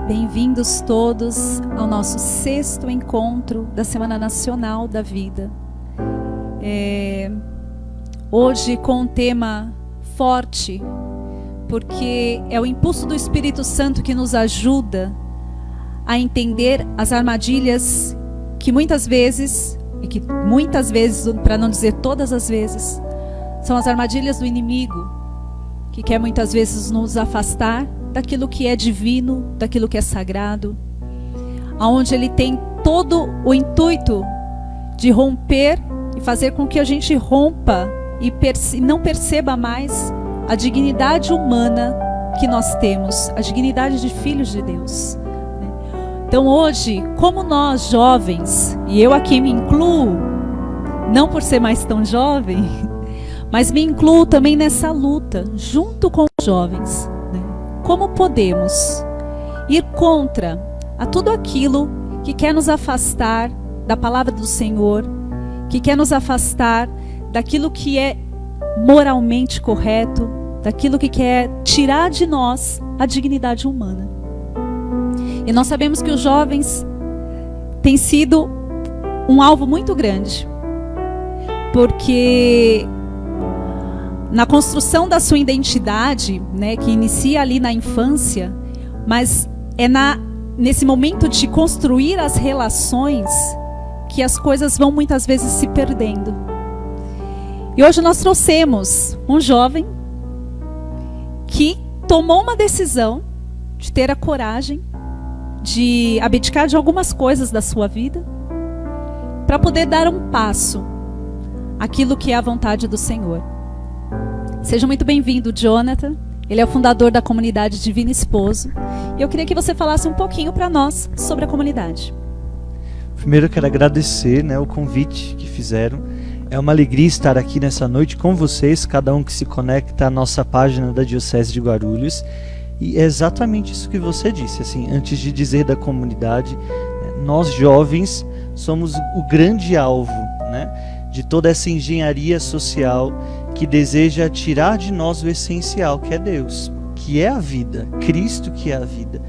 Bem-vindos todos ao nosso 6º encontro da Semana Nacional da Vida. Hoje com um tema forte, porque é o impulso do Espírito Santo que nos ajuda a entender as armadilhas que muitas vezes, para não dizer todas as vezes, são as armadilhas do inimigo, que quer muitas vezes nos afastar daquilo que é divino, daquilo que é sagrado, aonde ele tem todo o intuito de romper e fazer com que a gente rompa e não perceba mais a dignidade humana que nós temos, a dignidade de filhos de Deus. Então hoje, como nós jovens, e eu aqui me incluo, não por ser mais tão jovem, mas me incluo também nessa luta, junto com os jovens. Como podemos ir contra a tudo aquilo que quer nos afastar da palavra do Senhor, que quer nos afastar daquilo que é moralmente correto, daquilo que quer tirar de nós a dignidade humana. E nós sabemos que os jovens têm sido um alvo muito grande, porque na construção da sua identidade, né, que inicia ali na infância, mas é nesse momento de construir as relações que as coisas vão muitas vezes se perdendo. E hoje nós trouxemos um jovem que tomou uma decisão de ter a coragem de abdicar de algumas coisas da sua vida para poder dar um passo àquilo que é a vontade do Senhor. Seja muito bem-vindo, Jonathan. Ele é o fundador da comunidade Divino Esposo. E eu queria que você falasse um pouquinho para nós sobre a comunidade. Primeiro eu quero agradecer, o convite que fizeram. É uma alegria estar aqui nessa noite com vocês, cada um que se conecta à nossa página da Diocese de Guarulhos. E é exatamente isso que você disse, assim, antes de dizer da comunidade, nós jovens somos o grande alvo, de toda essa engenharia social que deseja tirar de nós o essencial, que é Deus, que é a vida, Cristo que é a vida.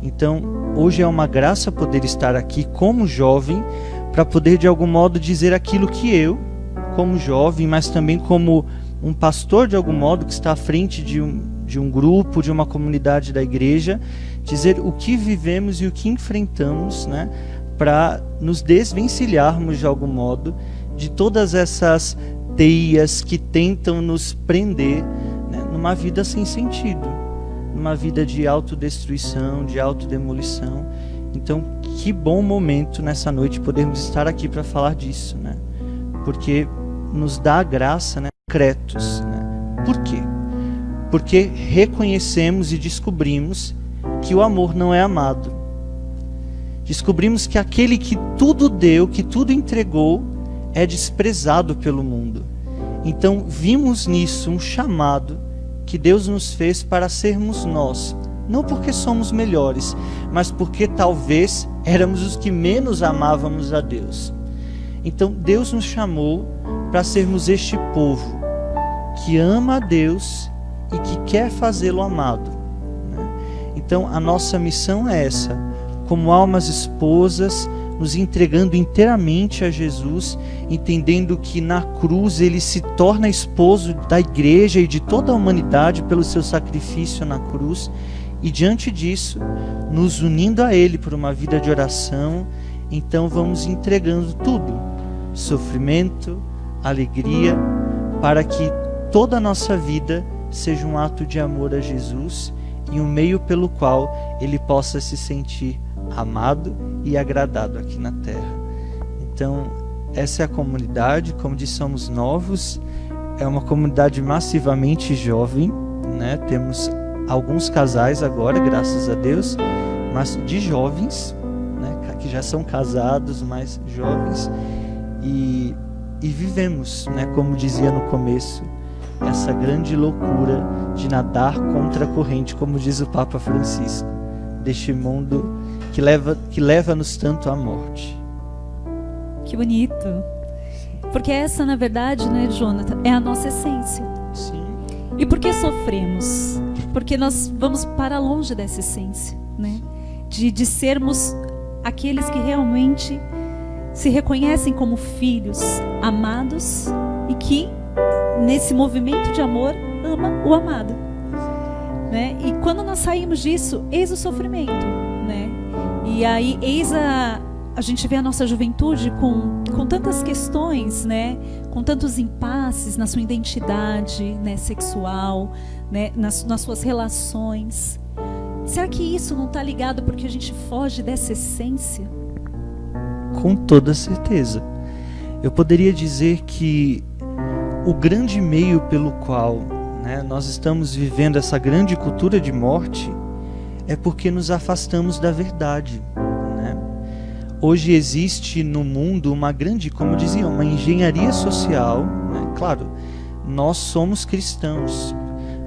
Então, hoje é uma graça poder estar aqui como jovem, para poder de algum modo dizer aquilo que eu, como jovem, mas também como um pastor de algum modo, que está à frente de um grupo, de uma comunidade da igreja, dizer o que vivemos e o que enfrentamos, para nos desvencilharmos de algum modo de todas essas teias que tentam nos prender numa vida sem sentido, numa vida de autodestruição, de autodemolição. Então, que bom momento nessa noite podermos estar aqui para falar disso, porque nos dá a graça, concretos. Por quê? Porque reconhecemos e descobrimos que o amor não é amado. Descobrimos que aquele que tudo deu, que tudo entregou, é desprezado pelo mundo. Então vimos nisso um chamado que Deus nos fez para sermos nós, não porque somos melhores, mas porque talvez éramos os que menos amávamos a Deus. Então Deus nos chamou para sermos este povo que ama a Deus e que quer fazê-lo amado. Então a nossa missão é essa, como almas esposas, nos entregando inteiramente a Jesus, entendendo que na cruz ele se torna esposo da igreja e de toda a humanidade pelo seu sacrifício na cruz, e diante disso, nos unindo a ele por uma vida de oração. Então vamos entregando tudo, sofrimento, alegria, para que toda a nossa vida seja um ato de amor a Jesus e um meio pelo qual ele possa se sentir amado e agradado aqui na terra. Então, essa é a comunidade. Como disse, somos novos, é uma comunidade massivamente jovem, Temos alguns casais agora, graças a Deus, mas de jovens, que já são casados, mas jovens, e vivemos, como dizia no começo, essa grande loucura de nadar contra a corrente, como diz o Papa Francisco, deste mundo que leva-nos tanto à morte. Que bonito. Porque essa, na verdade, Jonathan, é a nossa essência. Sim. E por que sofremos? Porque nós vamos para longe dessa essência, de sermos aqueles que realmente se reconhecem como filhos amados e que nesse movimento de amor ama o amado, né? E quando nós saímos disso, eis o sofrimento, né? E aí eis a gente vê a nossa juventude com tantas questões, né? Com tantos impasses na sua identidade, né, sexual, né, nas suas relações. Será que isso não está ligado porque a gente foge dessa essência? Com toda certeza. Eu poderia dizer que o grande meio pelo qual, né, nós estamos vivendo essa grande cultura de morte é porque nos afastamos da verdade. Hoje existe no mundo uma grande, como eu dizia, uma engenharia social, né? Claro, nós somos cristãos,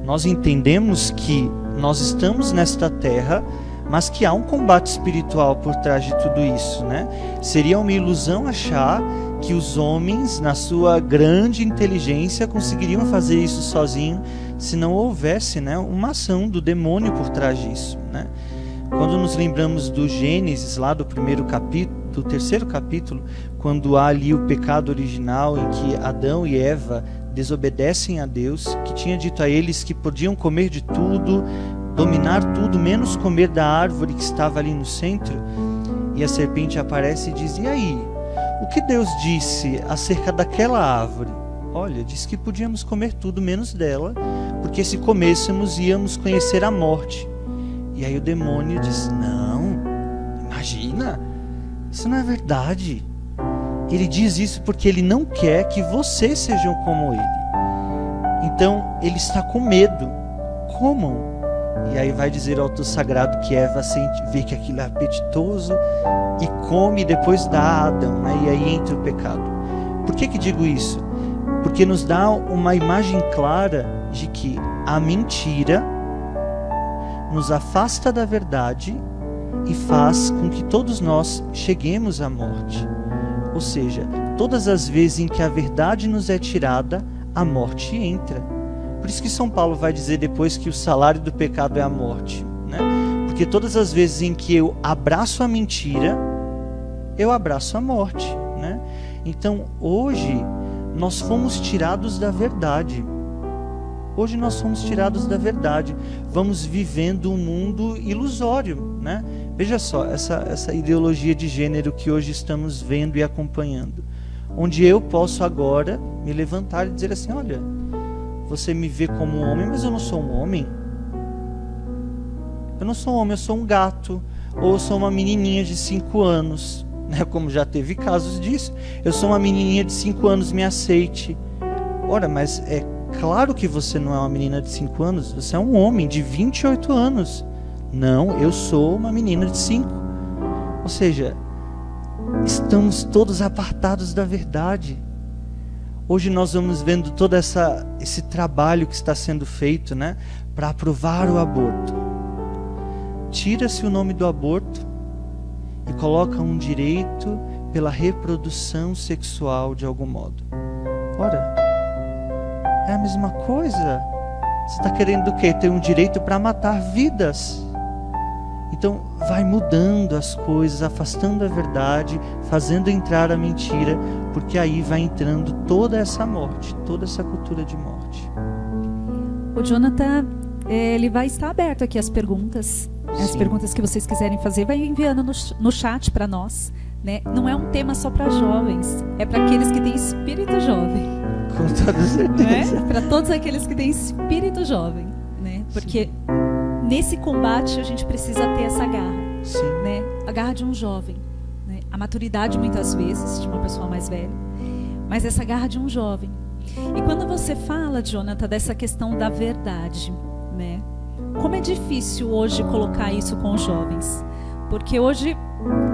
nós entendemos que nós estamos nesta terra, mas que há um combate espiritual por trás de tudo isso, né? Seria uma ilusão achar que os homens, na sua grande inteligência, conseguiriam fazer isso sozinhos se não houvesse, né, uma ação do demônio por trás disso, né? Quando nos lembramos do Gênesis, lá do do terceiro capítulo, quando há ali o pecado original em que Adão e Eva desobedecem a Deus, que tinha dito a eles que podiam comer de tudo, dominar tudo, menos comer da árvore que estava ali no centro, e a serpente aparece e diz: e aí, o que Deus disse acerca daquela árvore? Olha, disse que podíamos comer tudo menos dela, porque se comêssemos íamos conhecer a morte. E aí o demônio diz: não, imagina, isso não é verdade. Ele diz isso porque ele não quer que vocês sejam como ele. Então ele está com medo. Comam. E aí vai dizer o autor sagrado que Eva vê que aquilo é apetitoso e come e depois dá a Adão, né? E aí entra o pecado. Por que digo isso? Porque nos dá uma imagem clara de que a mentira nos afasta da verdade e faz com que todos nós cheguemos à morte. Ou seja, todas as vezes em que a verdade nos é tirada, a morte entra. Por isso que São Paulo vai dizer depois que o salário do pecado é a morte, né? Porque todas as vezes em que eu abraço a mentira, eu abraço a morte, né? Então, hoje, nós fomos tirados da verdade. Hoje nós somos tirados da verdade, vamos vivendo um mundo ilusório, né? Veja só, essa ideologia de gênero que hoje estamos vendo e acompanhando, onde eu posso agora me levantar e dizer assim: olha, você me vê como um homem, mas eu não sou um homem. Eu não sou um homem, eu sou um gato, ou eu sou uma menininha de 5 anos, né? Como já teve casos disso. Eu sou uma menininha de 5 anos, me aceite. Ora, mas é claro que você não é uma menina de 5 anos, você é um homem de 28 anos. Não, eu sou uma menina de 5. Ou seja, estamos todos apartados da verdade. Hoje nós vamos vendo todo esse trabalho que está sendo feito, né, para aprovar o aborto. Tira-se o nome do aborto e coloca um direito pela reprodução sexual de algum modo. Ora, é a mesma coisa. Você está querendo o quê? Ter um direito para matar vidas. Então vai mudando as coisas, afastando a verdade, fazendo entrar a mentira, porque aí vai entrando toda essa morte, toda essa cultura de morte. O Jonathan, ele vai estar aberto aqui às perguntas. As Sim. perguntas que vocês quiserem fazer, vai enviando no chat para nós, né? Não é um tema só para jovens, é para aqueles que têm espírito jovem. Com toda certeza. Né? Para todos aqueles que têm espírito jovem, né? Porque nesse combate a gente precisa ter essa garra, Sim. né? A garra de um jovem, né? A maturidade muitas vezes de uma pessoa mais velha, mas essa garra de um jovem. E quando você fala, Jonathan, dessa questão da verdade, né? Como é difícil hoje colocar isso com os jovens, porque hoje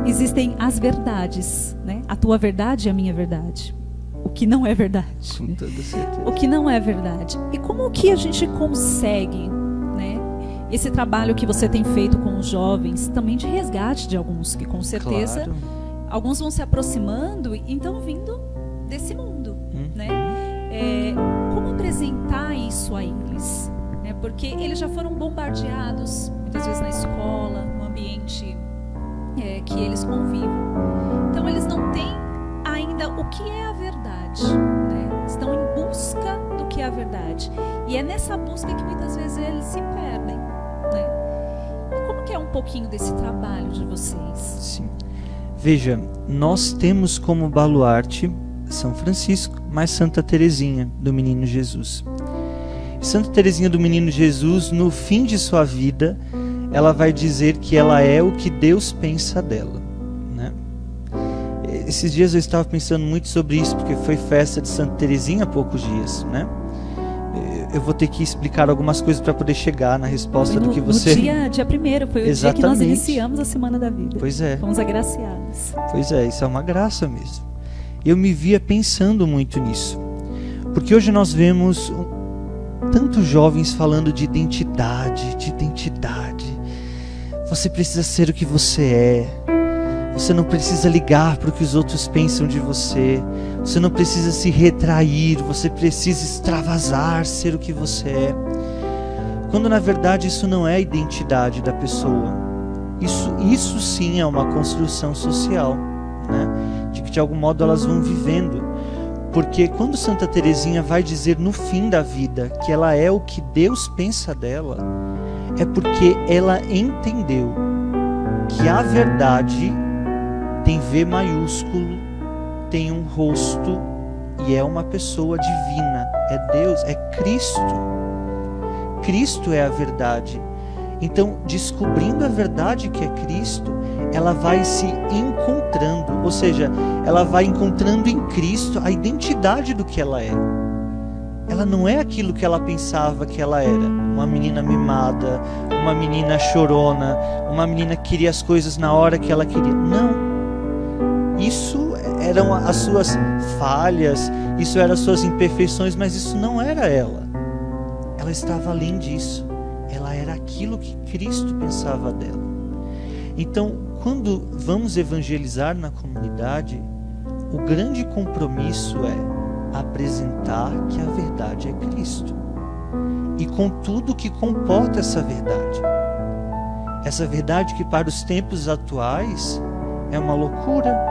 existem as verdades, né? A tua verdade e a minha verdade. O que não é verdade. Com toda certeza. O que não é verdade. E como que a gente consegue, né, esse trabalho que você tem feito com os jovens, também de resgate de alguns, que com certeza Claro. alguns vão se aproximando e estão vindo desse mundo, né? Como apresentar isso a eles? Né? Porque eles já foram bombardeados, muitas vezes na escola, no ambiente né, que eles convivem. Então eles não têm ainda o que é a verdade, né? Estão em busca do que é a verdade. E é nessa busca que muitas vezes eles se perdem, né? E como que é um pouquinho desse trabalho de vocês? Sim. Veja, nós temos como baluarte São Francisco, mas Santa Teresinha do Menino Jesus. Santa Teresinha do Menino Jesus, no fim de sua vida, ela vai dizer que ela é o que Deus pensa dela, né? Esses dias eu estava pensando muito sobre isso, porque foi festa de Santa Teresinha há poucos dias, né? Eu vou ter que explicar algumas coisas para poder chegar na resposta do que você... No dia 1º, foi o dia que nós iniciamos a Semana da Vida. Pois é. Fomos agraciados. Pois é, isso é uma graça mesmo. Eu me via pensando muito nisso. Porque hoje nós vemos tantos jovens falando de identidade, de identidade. Você precisa ser o que você é. Você não precisa ligar para o que os outros pensam de você. Você não precisa se retrair. Você precisa extravasar, ser o que você é. Quando na verdade isso não é a identidade da pessoa. Isso sim é uma construção social, né? De que de algum modo elas vão vivendo. Porque quando Santa Teresinha vai dizer no fim da vida que ela é o que Deus pensa dela, é porque ela entendeu que a verdade tem V maiúsculo, tem um rosto e é uma pessoa divina, é Deus, é Cristo. Cristo é a verdade. Então, descobrindo a verdade que é Cristo, ela vai se encontrando, ou seja, ela vai encontrando em Cristo a identidade do que ela é. Ela não é aquilo que ela pensava que ela era, uma menina mimada, uma menina chorona, uma menina que queria as coisas na hora que ela queria. Não. Isso eram as suas falhas, isso eram as suas imperfeições, mas isso não era ela. Ela estava além disso. Ela era aquilo que Cristo pensava dela. Então, quando vamos evangelizar na comunidade, o grande compromisso é apresentar que a verdade é Cristo. E com tudo que comporta essa verdade. Essa verdade que para os tempos atuais é uma loucura.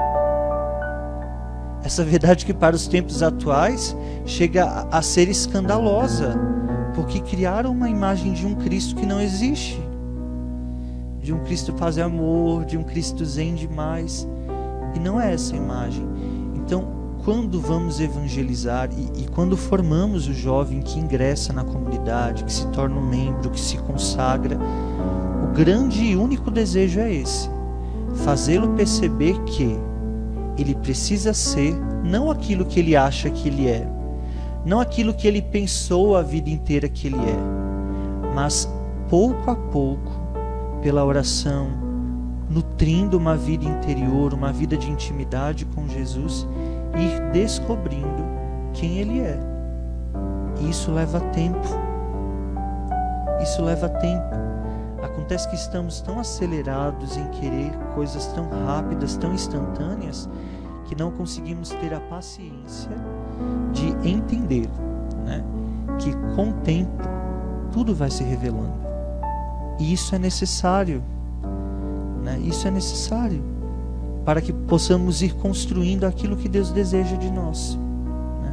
Essa verdade que para os tempos atuais chega a ser escandalosa. Porque criaram uma imagem de um Cristo que não existe. De um Cristo paz e amor, de um Cristo zen demais. E não é essa imagem. Então, quando vamos evangelizar e quando formamos o jovem que ingressa na comunidade, que se torna um membro, que se consagra, o grande e único desejo é esse. Fazê-lo perceber que ele precisa ser não aquilo que ele acha que ele é, não aquilo que ele pensou a vida inteira que ele é, mas pouco a pouco, pela oração, nutrindo uma vida interior, uma vida de intimidade com Jesus, ir descobrindo quem ele é. E isso leva tempo. Isso leva tempo. Acontece que estamos tão acelerados em querer coisas tão rápidas, tão instantâneas, que não conseguimos ter a paciência de entender, né, que com o tempo tudo vai se revelando. E isso é necessário, né? Isso é necessário para que possamos ir construindo aquilo que Deus deseja de nós, né?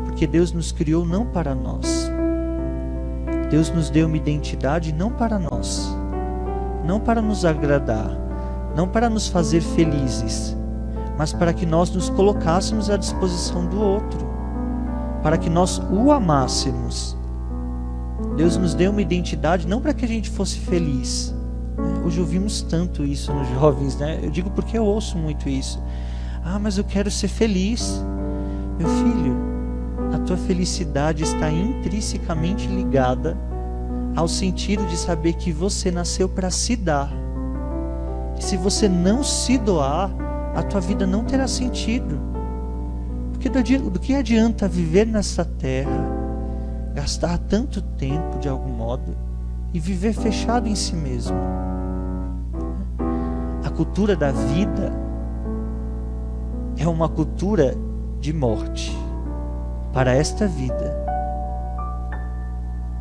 Porque Deus nos criou não para nós. Deus nos deu uma identidade não para nós, não para nos agradar, não para nos fazer felizes, mas para que nós nos colocássemos à disposição do outro, para que nós o amássemos. Deus nos deu uma identidade não para que a gente fosse feliz. Hoje ouvimos tanto isso nos jovens, né? Eu digo porque eu ouço muito isso. Ah, mas eu quero ser feliz. Meu filho, a tua felicidade está intrinsecamente ligada ao sentido de saber que você nasceu para se dar. E se você não se doar, a tua vida não terá sentido. Porque do que adianta viver nessa terra, gastar tanto tempo de algum modo e viver fechado em si mesmo? A cultura da vida é uma cultura de morte. Para esta vida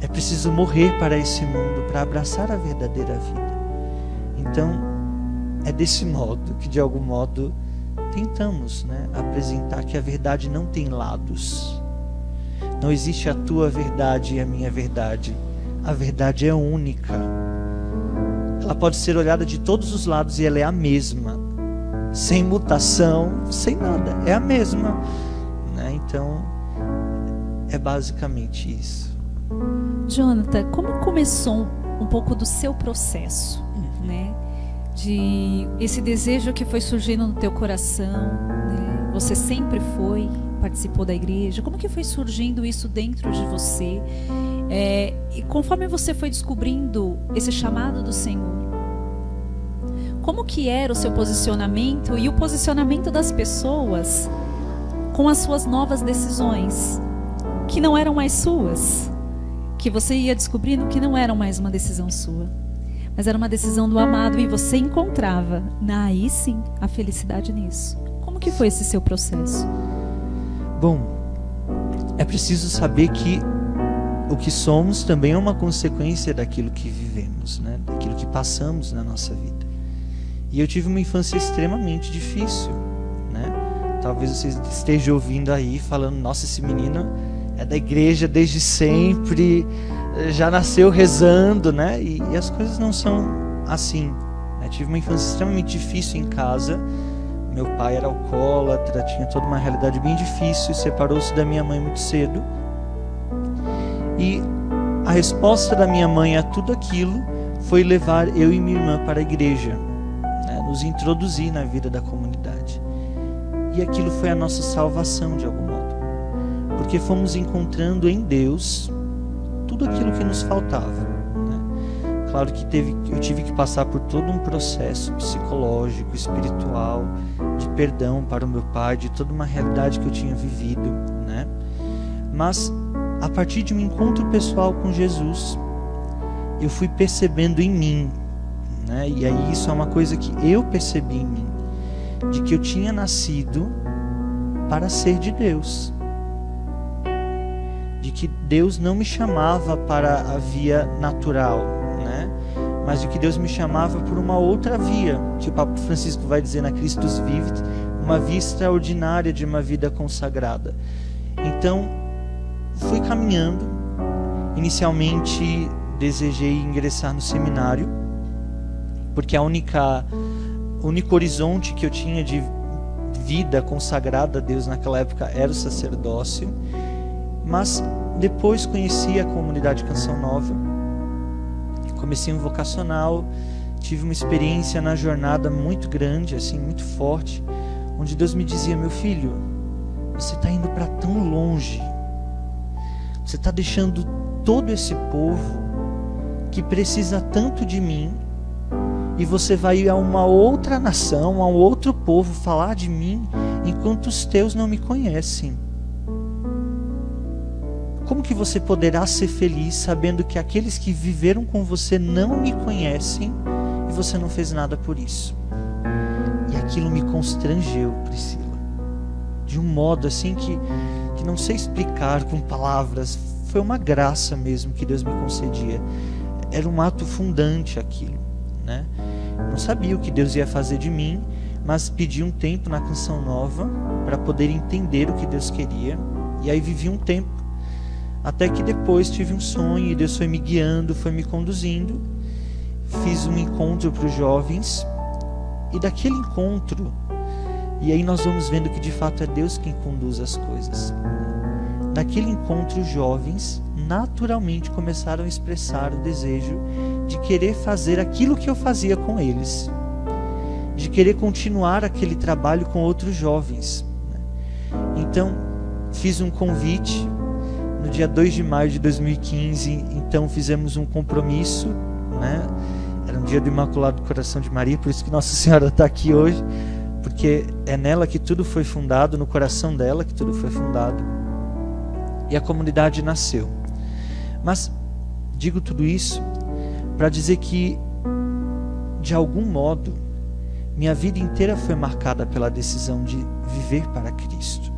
é preciso morrer para esse mundo, para abraçar a verdadeira vida. Então, é desse modo que, de algum modo, tentamos, né, apresentar que a verdade não tem lados. Não existe a tua verdade e a minha verdade. A verdade é única. Ela pode ser olhada de todos os lados e ela é a mesma. Sem mutação, sem nada. É a mesma. Né? Então, é basicamente isso. Jonathan, como começou um pouco do seu processo, né? De esse desejo que foi surgindo no teu coração, né? Você sempre participou da igreja. Como que foi surgindo isso dentro de você? E conforme você foi descobrindo esse chamado do Senhor, como que era o seu posicionamento e o posicionamento das pessoas com as suas novas decisões, que não eram mais suas, que você ia descobrindo que não eram mais uma decisão sua, mas era uma decisão do amado, e você encontrava, aí sim, a felicidade nisso. Como que foi esse seu processo? Bom, é preciso saber que o que somos também é uma consequência daquilo que vivemos, né? Daquilo que passamos na nossa vida. E eu tive uma infância extremamente difícil, né? Talvez você esteja ouvindo aí falando, nossa, esse menino é da igreja desde sempre, já nasceu rezando, né? E as coisas não são assim, né? Tive uma infância extremamente difícil em casa. Meu pai era alcoólatra, tinha toda uma realidade bem difícil, separou-se da minha mãe muito cedo. E a resposta da minha mãe a tudo aquilo foi levar eu e minha irmã para a igreja, né? Nos introduzir na vida da comunidade. E aquilo foi a nossa salvação de algum modo, porque fomos encontrando em Deus tudo aquilo que nos faltava. Claro que eu tive que passar por todo um processo psicológico, espiritual, de perdão para o meu pai, de toda uma realidade que eu tinha vivido, né? Mas, a partir de um encontro pessoal com Jesus, eu fui percebendo em mim, né? E aí isso é uma coisa que eu percebi em mim, de que eu tinha nascido para ser de Deus. De que Deus não me chamava para a via natural, né? Mas de que Deus me chamava por uma outra via, que o Papa Francisco vai dizer na Christus Vivit, uma via extraordinária de uma vida consagrada. Então, fui caminhando. Inicialmente, desejei ingressar no seminário, porque o único horizonte que eu tinha de vida consagrada a Deus naquela época era o sacerdócio. Mas depois conheci a comunidade Canção Nova, comecei um vocacional, tive uma experiência na jornada muito grande, assim, muito forte, onde Deus me dizia, meu filho, você está indo para tão longe, você está deixando todo esse povo que precisa tanto de mim, e você vai a uma outra nação, a um outro povo falar de mim, enquanto os teus não me conhecem. Como que você poderá ser feliz sabendo que aqueles que viveram com você não me conhecem e você não fez nada por isso? E aquilo me constrangeu, Priscila, de um modo assim que não sei explicar com palavras. Foi uma graça mesmo que Deus me concedia. Era um ato fundante aquilo, né? Não sabia o que Deus ia fazer de mim, mas pedi um tempo na Canção Nova para poder entender o que Deus queria. E aí vivi um tempo. Até que depois tive um sonho e Deus foi me guiando, foi me conduzindo. Fiz um encontro para os jovens. E daquele encontro, e aí nós vamos vendo que de fato é Deus quem conduz as coisas. Daquele encontro, os jovens naturalmente começaram a expressar o desejo de querer fazer aquilo que eu fazia com eles. De querer continuar aquele trabalho com outros jovens. Então, fiz um convite. No dia 2 de maio de 2015, então fizemos um compromisso, né? Era um dia do Imaculado Coração de Maria, por isso que Nossa Senhora está aqui hoje, porque é nela que tudo foi fundado, no coração dela que tudo foi fundado. E a comunidade nasceu. Mas digo tudo isso para dizer que, de algum modo, minha vida inteira foi marcada pela decisão de viver para Cristo.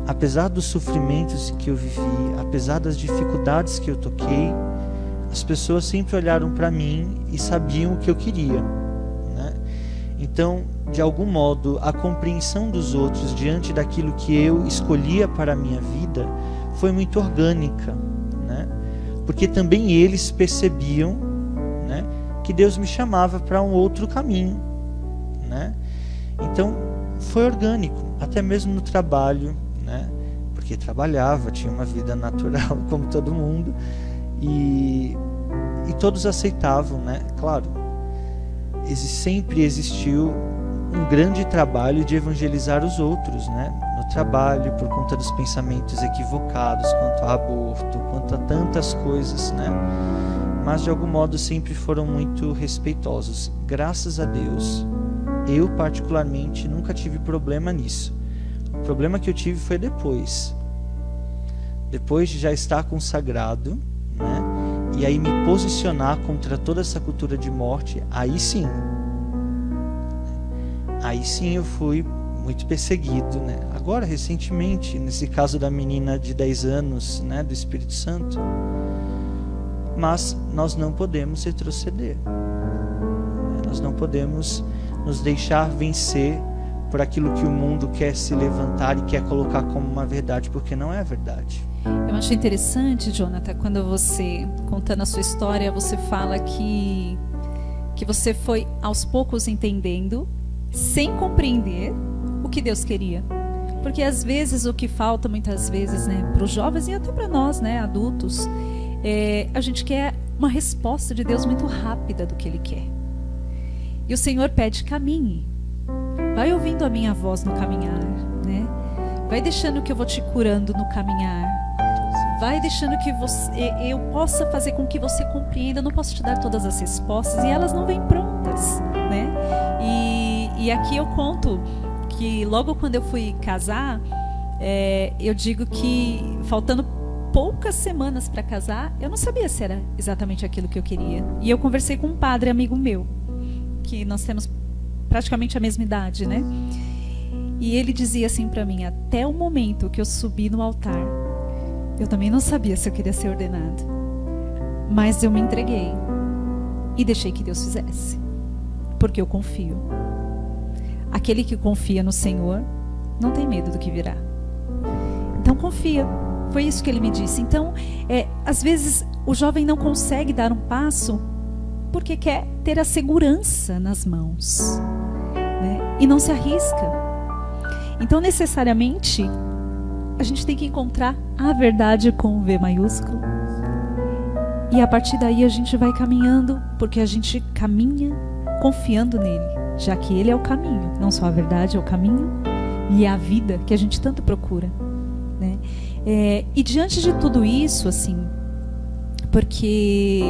Apesar dos sofrimentos que eu vivi, apesar das dificuldades que eu toquei, as pessoas sempre olharam para mim e sabiam o que eu queria, Então, de algum modo, a compreensão dos outros diante daquilo que eu escolhia para a minha vida foi muito orgânica, né? Porque também eles percebiam, né, que Deus me chamava para um outro caminho, né? Então, foi orgânico, até mesmo no trabalho, né? Porque trabalhava, tinha uma vida natural como todo mundo, e todos aceitavam, né? Claro, sempre existiu um grande trabalho de evangelizar os outros, né? No trabalho, por conta dos pensamentos equivocados quanto ao aborto, quanto a tantas coisas, né? Mas de algum modo sempre foram muito respeitosos. Graças a Deus, eu particularmente nunca tive problema nisso. O problema que eu tive foi depois de já estar consagrado, né? E aí me posicionar contra toda essa cultura de morte, aí sim eu fui muito perseguido, né? Agora, recentemente, nesse caso da menina de 10 anos, né, do Espírito Santo. Mas nós não podemos retroceder. Nós não podemos nos deixar vencer por aquilo que o mundo quer se levantar e quer colocar como uma verdade, porque não é verdade. Eu achei interessante, Jonathan, quando você, contando a sua história, você fala que você foi aos poucos entendendo, sem compreender o que Deus queria. Porque às vezes o que falta, muitas vezes, né, para os jovens e até para nós, né, adultos, a gente quer uma resposta de Deus muito rápida do que Ele quer. E o Senhor pede: caminhe, vai ouvindo a minha voz no caminhar, né? Vai deixando que eu vou te curando no caminhar. Vai deixando que eu possa fazer com que você compreenda. Eu não posso te dar todas as respostas e elas não vêm prontas, né? E aqui eu conto que logo quando eu fui casar, eu digo que faltando poucas semanas para casar, eu não sabia se era exatamente aquilo que eu queria. E eu conversei com um padre amigo meu, que nós temos praticamente a mesma idade, né? E ele dizia assim para mim: até o momento que eu subi no altar, eu também não sabia se eu queria ser ordenado, mas eu me entreguei e deixei que Deus fizesse, porque eu confio. Aquele que confia no Senhor não tem medo do que virá. Então confia. Foi isso que ele me disse. Então, às vezes o jovem não consegue dar um passo porque quer ter a segurança nas mãos, né? E não se arrisca. Então, necessariamente, a gente tem que encontrar a verdade com V maiúsculo. E a partir daí a gente vai caminhando, porque a gente caminha confiando nele, já que ele é o caminho. Não só a verdade, é o caminho e é a vida que a gente tanto procura, né? E diante de tudo isso, assim, porque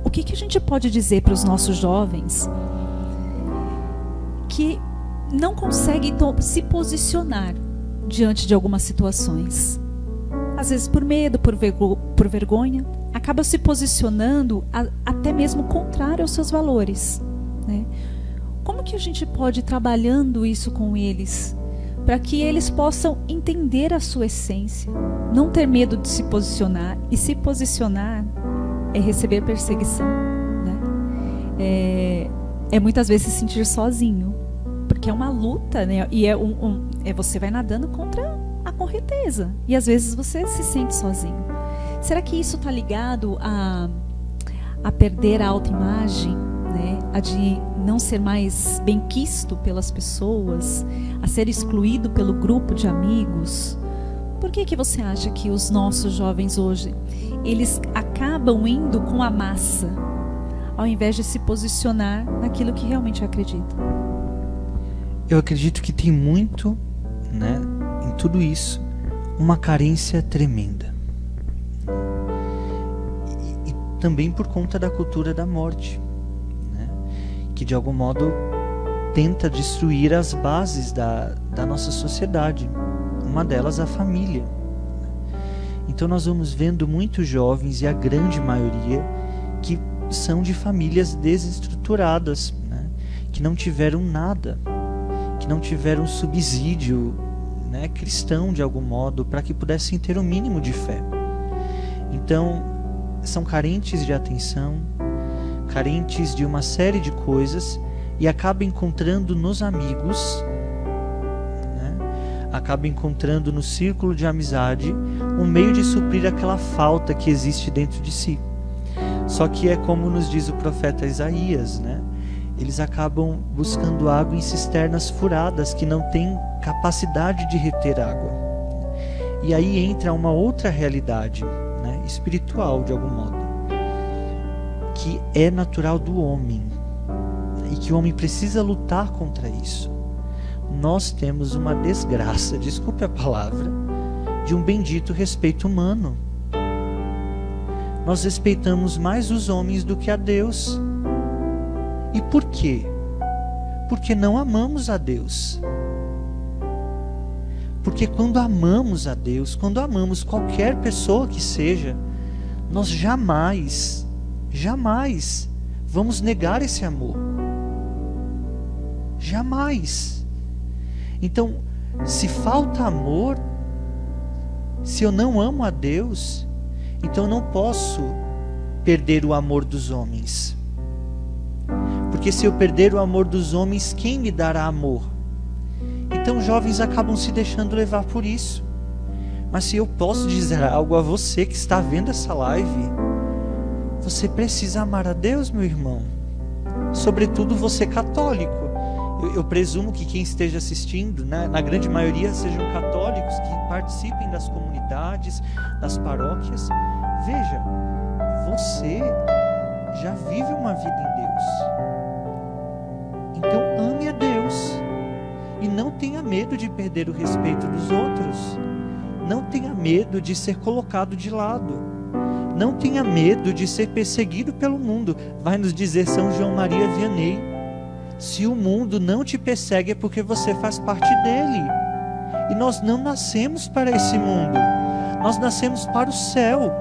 o que a gente pode dizer para os nossos jovens que não conseguem se posicionar diante de algumas situações? Às vezes por medo, por vergonha, acaba se posicionando até mesmo contrário aos seus valores, né? Como que a gente pode ir trabalhando isso com eles, para que eles possam entender a sua essência, não ter medo de se posicionar, e se posicionar é receber perseguição, né? Muitas vezes se sentir sozinho, porque é uma luta, né? E você vai nadando contra a correnteza, e às vezes você se sente sozinho. Será que isso está ligado a perder a autoimagem, né? A de não ser mais benquisto pelas pessoas, a ser excluído pelo grupo de amigos? Por que você acha que os nossos jovens hoje, eles acabam indo com a massa, ao invés de se posicionar naquilo que realmente acreditam? Eu acredito que tem muito, né, em tudo isso, uma carência tremenda. E também por conta da cultura da morte, né, que de algum modo tenta destruir as bases da nossa sociedade. Uma delas, a família. Então nós vamos vendo muitos jovens, e a grande maioria, que são de famílias desestruturadas, né, que não tiveram nada, que não tiveram subsídio, né, cristão de algum modo, para que pudessem ter um mínimo de fé. Então são carentes de atenção, carentes de uma série de coisas, e acaba encontrando nos amigos, né? Acaba encontrando no círculo de amizade um meio de suprir aquela falta que existe dentro de si. Só que é como nos diz o profeta Isaías, né? Eles acabam buscando água em cisternas furadas que não têm capacidade de reter água. E aí entra uma outra realidade, né? Espiritual de algum modo, que é natural do homem e que o homem precisa lutar contra isso. Nós temos uma desgraça, desculpe a palavra, de um bendito respeito humano. Nós respeitamos mais os homens do que a Deus. E por quê? Porque não amamos a Deus. Porque quando amamos a Deus, quando amamos qualquer pessoa que seja, nós jamais vamos negar esse amor. Jamais. Então, se falta amor, se eu não amo a Deus, então eu não posso perder o amor dos homens. Porque se eu perder o amor dos homens, quem me dará amor? Então jovens acabam se deixando levar por isso. Mas se eu posso dizer algo a você que está vendo essa live, você precisa amar a Deus, meu irmão. Sobretudo você católico. Eu presumo que quem esteja assistindo, né, na grande maioria sejam católicos que participem das comunidades, das paróquias. Veja, você já vive uma vida em Deus. Então ame a Deus. E não tenha medo de perder o respeito dos outros. Não tenha medo de ser colocado de lado. Não tenha medo de ser perseguido pelo mundo. Vai nos dizer São João Maria Vianney: se o mundo não te persegue é porque você faz parte dele. E nós não nascemos para esse mundo. Nós nascemos para o céu.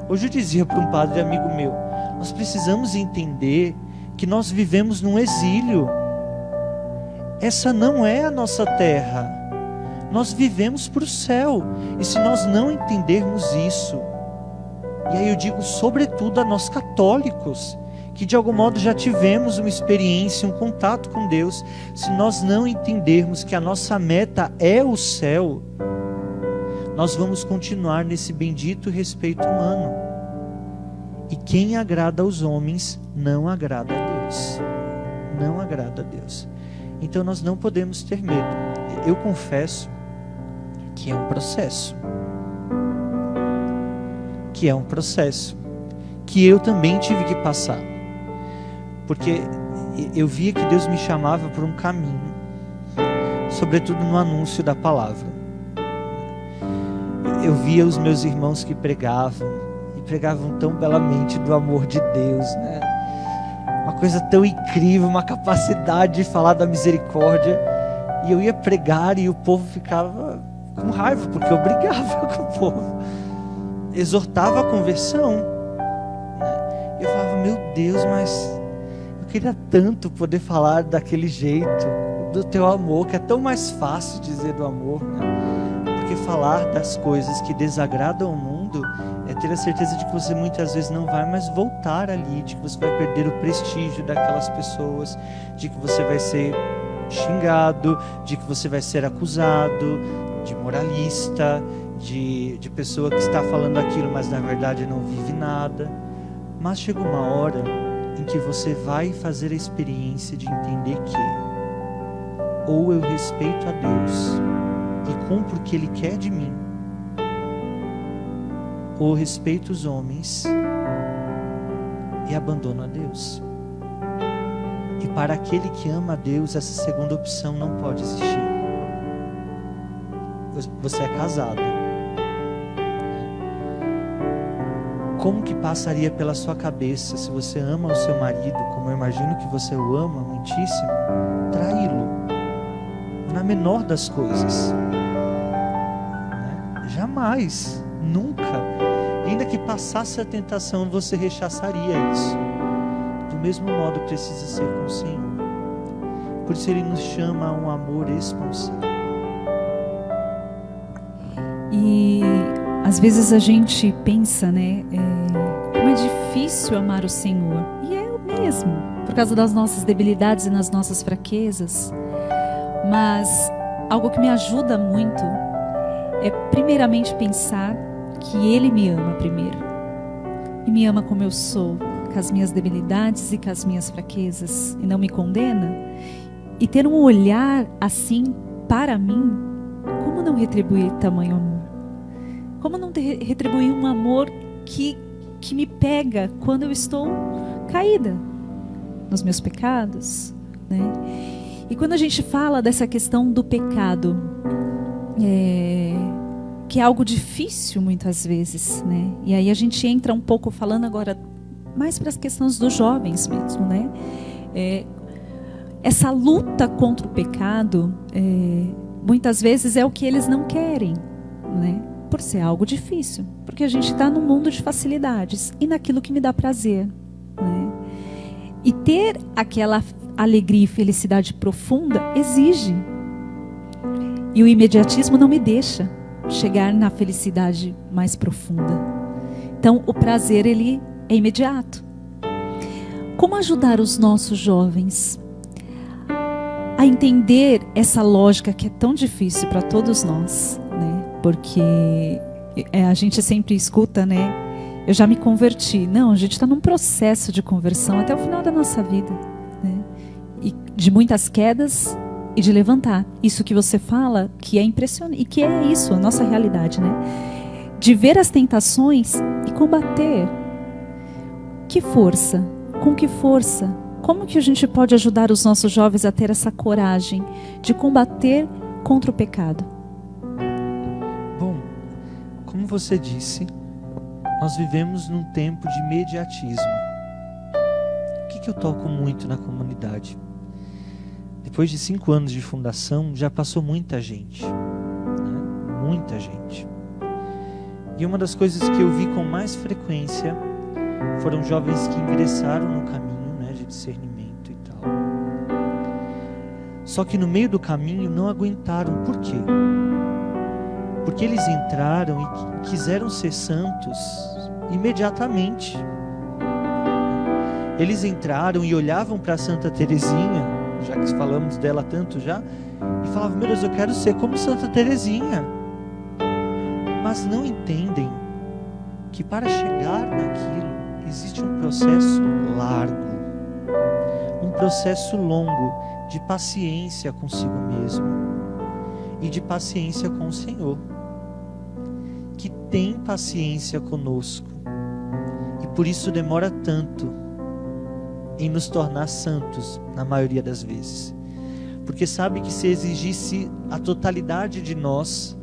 Hoje eu dizia para um padre amigo meu: nós precisamos entender que nós vivemos num exílio. Essa não é a nossa terra. Nós vivemos para o céu. E se nós não entendermos isso, e aí eu digo sobretudo a nós católicos, que de algum modo já tivemos uma experiência, um contato com Deus, se nós não entendermos que a nossa meta é o céu, nós vamos continuar nesse bendito respeito humano. E quem agrada aos homens não agrada a Deus. Não agrada a Deus. Então nós não podemos ter medo. Eu confesso que é um processo. Que é um processo. Que eu também tive que passar. Porque eu via que Deus me chamava por um caminho. Sobretudo no anúncio da palavra. Eu via os meus irmãos que pregavam. E pregavam tão belamente do amor de Deus, né? Uma coisa tão incrível, uma capacidade de falar da misericórdia. E eu ia pregar e o povo ficava com raiva, porque eu brigava com o povo. Exortava a conversão. Né? Eu falava, meu Deus, mas eu queria tanto poder falar daquele jeito, do teu amor, que é tão mais fácil dizer do amor, né? Porque falar das coisas que desagradam o mundo é ter a certeza de que você muitas vezes não vai mais voltar ali, de que você vai perder o prestígio daquelas pessoas, de que você vai ser xingado, de que você vai ser acusado de moralista, de pessoa que está falando aquilo, mas na verdade não vive nada. Mas chega uma hora em que você vai fazer a experiência de entender que ou eu respeito a Deus e cumpro o que Ele quer de mim, ou respeito os homens e abandono a Deus. E para aquele que ama a Deus, essa segunda opção não pode existir. Você é casado. Como que passaria pela sua cabeça, se você ama o seu marido, como eu imagino que você o ama muitíssimo, traí-lo na menor das coisas? Jamais, nunca. Ainda que passasse a tentação, você rechaçaria isso. Do mesmo modo precisa ser com o Senhor. Por isso Ele nos chama a um amor responsável. E às vezes a gente pensa, né? Como é difícil amar o Senhor. E é mesmo, por causa das nossas debilidades e nas nossas fraquezas. Mas algo que me ajuda muito é primeiramente pensar que Ele me ama primeiro. E me ama como eu sou, com as minhas debilidades e com as minhas fraquezas, e não me condena. E ter um olhar assim para mim, como não retribuir tamanho amor? Como não retribuir um amor que me pega quando eu estou caída nos meus pecados, né? E quando a gente fala dessa questão do pecado, que é algo difícil muitas vezes, né? E aí a gente entra um pouco falando agora mais para as questões dos jovens mesmo, né? Essa luta contra o pecado, muitas vezes é o que eles não querem, né? Por ser algo difícil, porque a gente está num mundo de facilidades e naquilo que me dá prazer, né? E ter aquela alegria e felicidade profunda exige, e o imediatismo não me deixa chegar na felicidade mais profunda. Então o prazer, ele é imediato. Como ajudar os nossos jovens a entender essa lógica que é tão difícil para todos nós, né? Porque a gente sempre escuta, né? Eu já me converti. Não, a gente está num processo de conversão até o final da nossa vida, né? E de muitas quedas e de levantar. Isso que você fala, que é impressionante, e que é isso, a nossa realidade, né? De ver as tentações e combater. Que força? Com que força? Como que a gente pode ajudar os nossos jovens a ter essa coragem de combater contra o pecado? Bom, como você disse, nós vivemos num tempo de imediatismo. O que eu toco muito na comunidade? Depois de 5 anos de fundação, já passou muita gente, né? Muita gente. E uma das coisas que eu vi com mais frequência foram jovens que ingressaram no caminho, né, de discernimento e tal. Só que no meio do caminho não aguentaram. Por quê? Porque eles entraram e quiseram ser santos imediatamente. Eles entraram e olhavam para Santa Teresinha, já que falamos dela tanto já, e falavam: meu Deus, eu quero ser como Santa Teresinha. Mas não entendem que para chegar naquilo existe um processo largo, um processo longo de paciência consigo mesmo e de paciência com o Senhor, que tem paciência conosco, e por isso demora tanto em nos tornar santos na maioria das vezes, porque sabe que se exigisse a totalidade de nós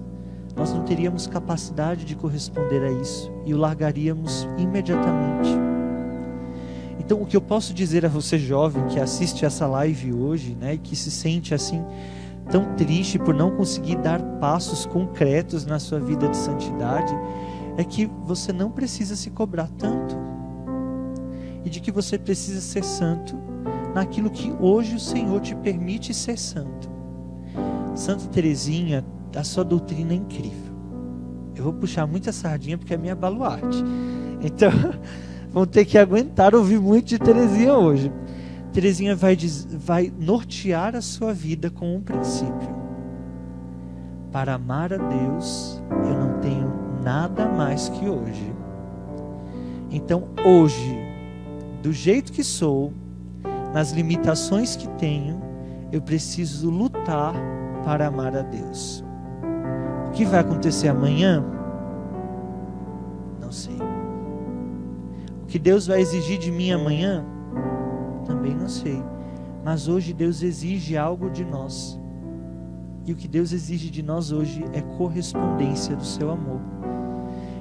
não teríamos capacidade de corresponder a isso e o largaríamos imediatamente. Então o que eu posso dizer a você jovem que assiste essa live hoje, né, e que se sente assim tão triste por não conseguir dar passos concretos na sua vida de santidade, é que você não precisa se cobrar tanto, e de que você precisa ser santo naquilo que hoje o Senhor te permite ser santo. Santa Teresinha, a sua doutrina é incrível. Eu vou puxar muita sardinha porque é minha baluarte, então vão ter que aguentar ouvir muito de Teresinha hoje. Teresinha vai nortear a sua vida com um princípio: para amar a Deus eu não tenho nada mais que hoje. Então hoje, do jeito que sou, nas limitações que tenho, eu preciso lutar para amar a Deus. O que vai acontecer amanhã? Não sei. O que Deus vai exigir de mim amanhã? Também não sei. Mas hoje Deus exige algo de nós. E o que Deus exige de nós hoje é correspondência do seu amor.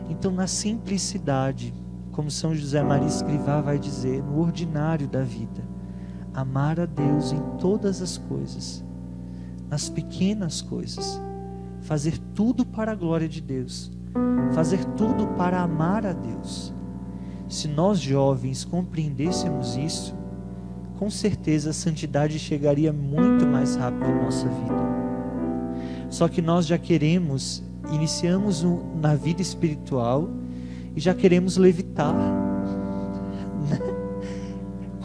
Então, na simplicidade, como São José Maria Escrivá vai dizer, no ordinário da vida, amar a Deus em todas as coisas, nas pequenas coisas, fazer tudo para a glória de Deus, fazer tudo para amar a Deus. Se nós jovens compreendêssemos isso, com certeza a santidade chegaria muito mais rápido em nossa vida. Só que nós já iniciamos na vida espiritual e já queremos levitar.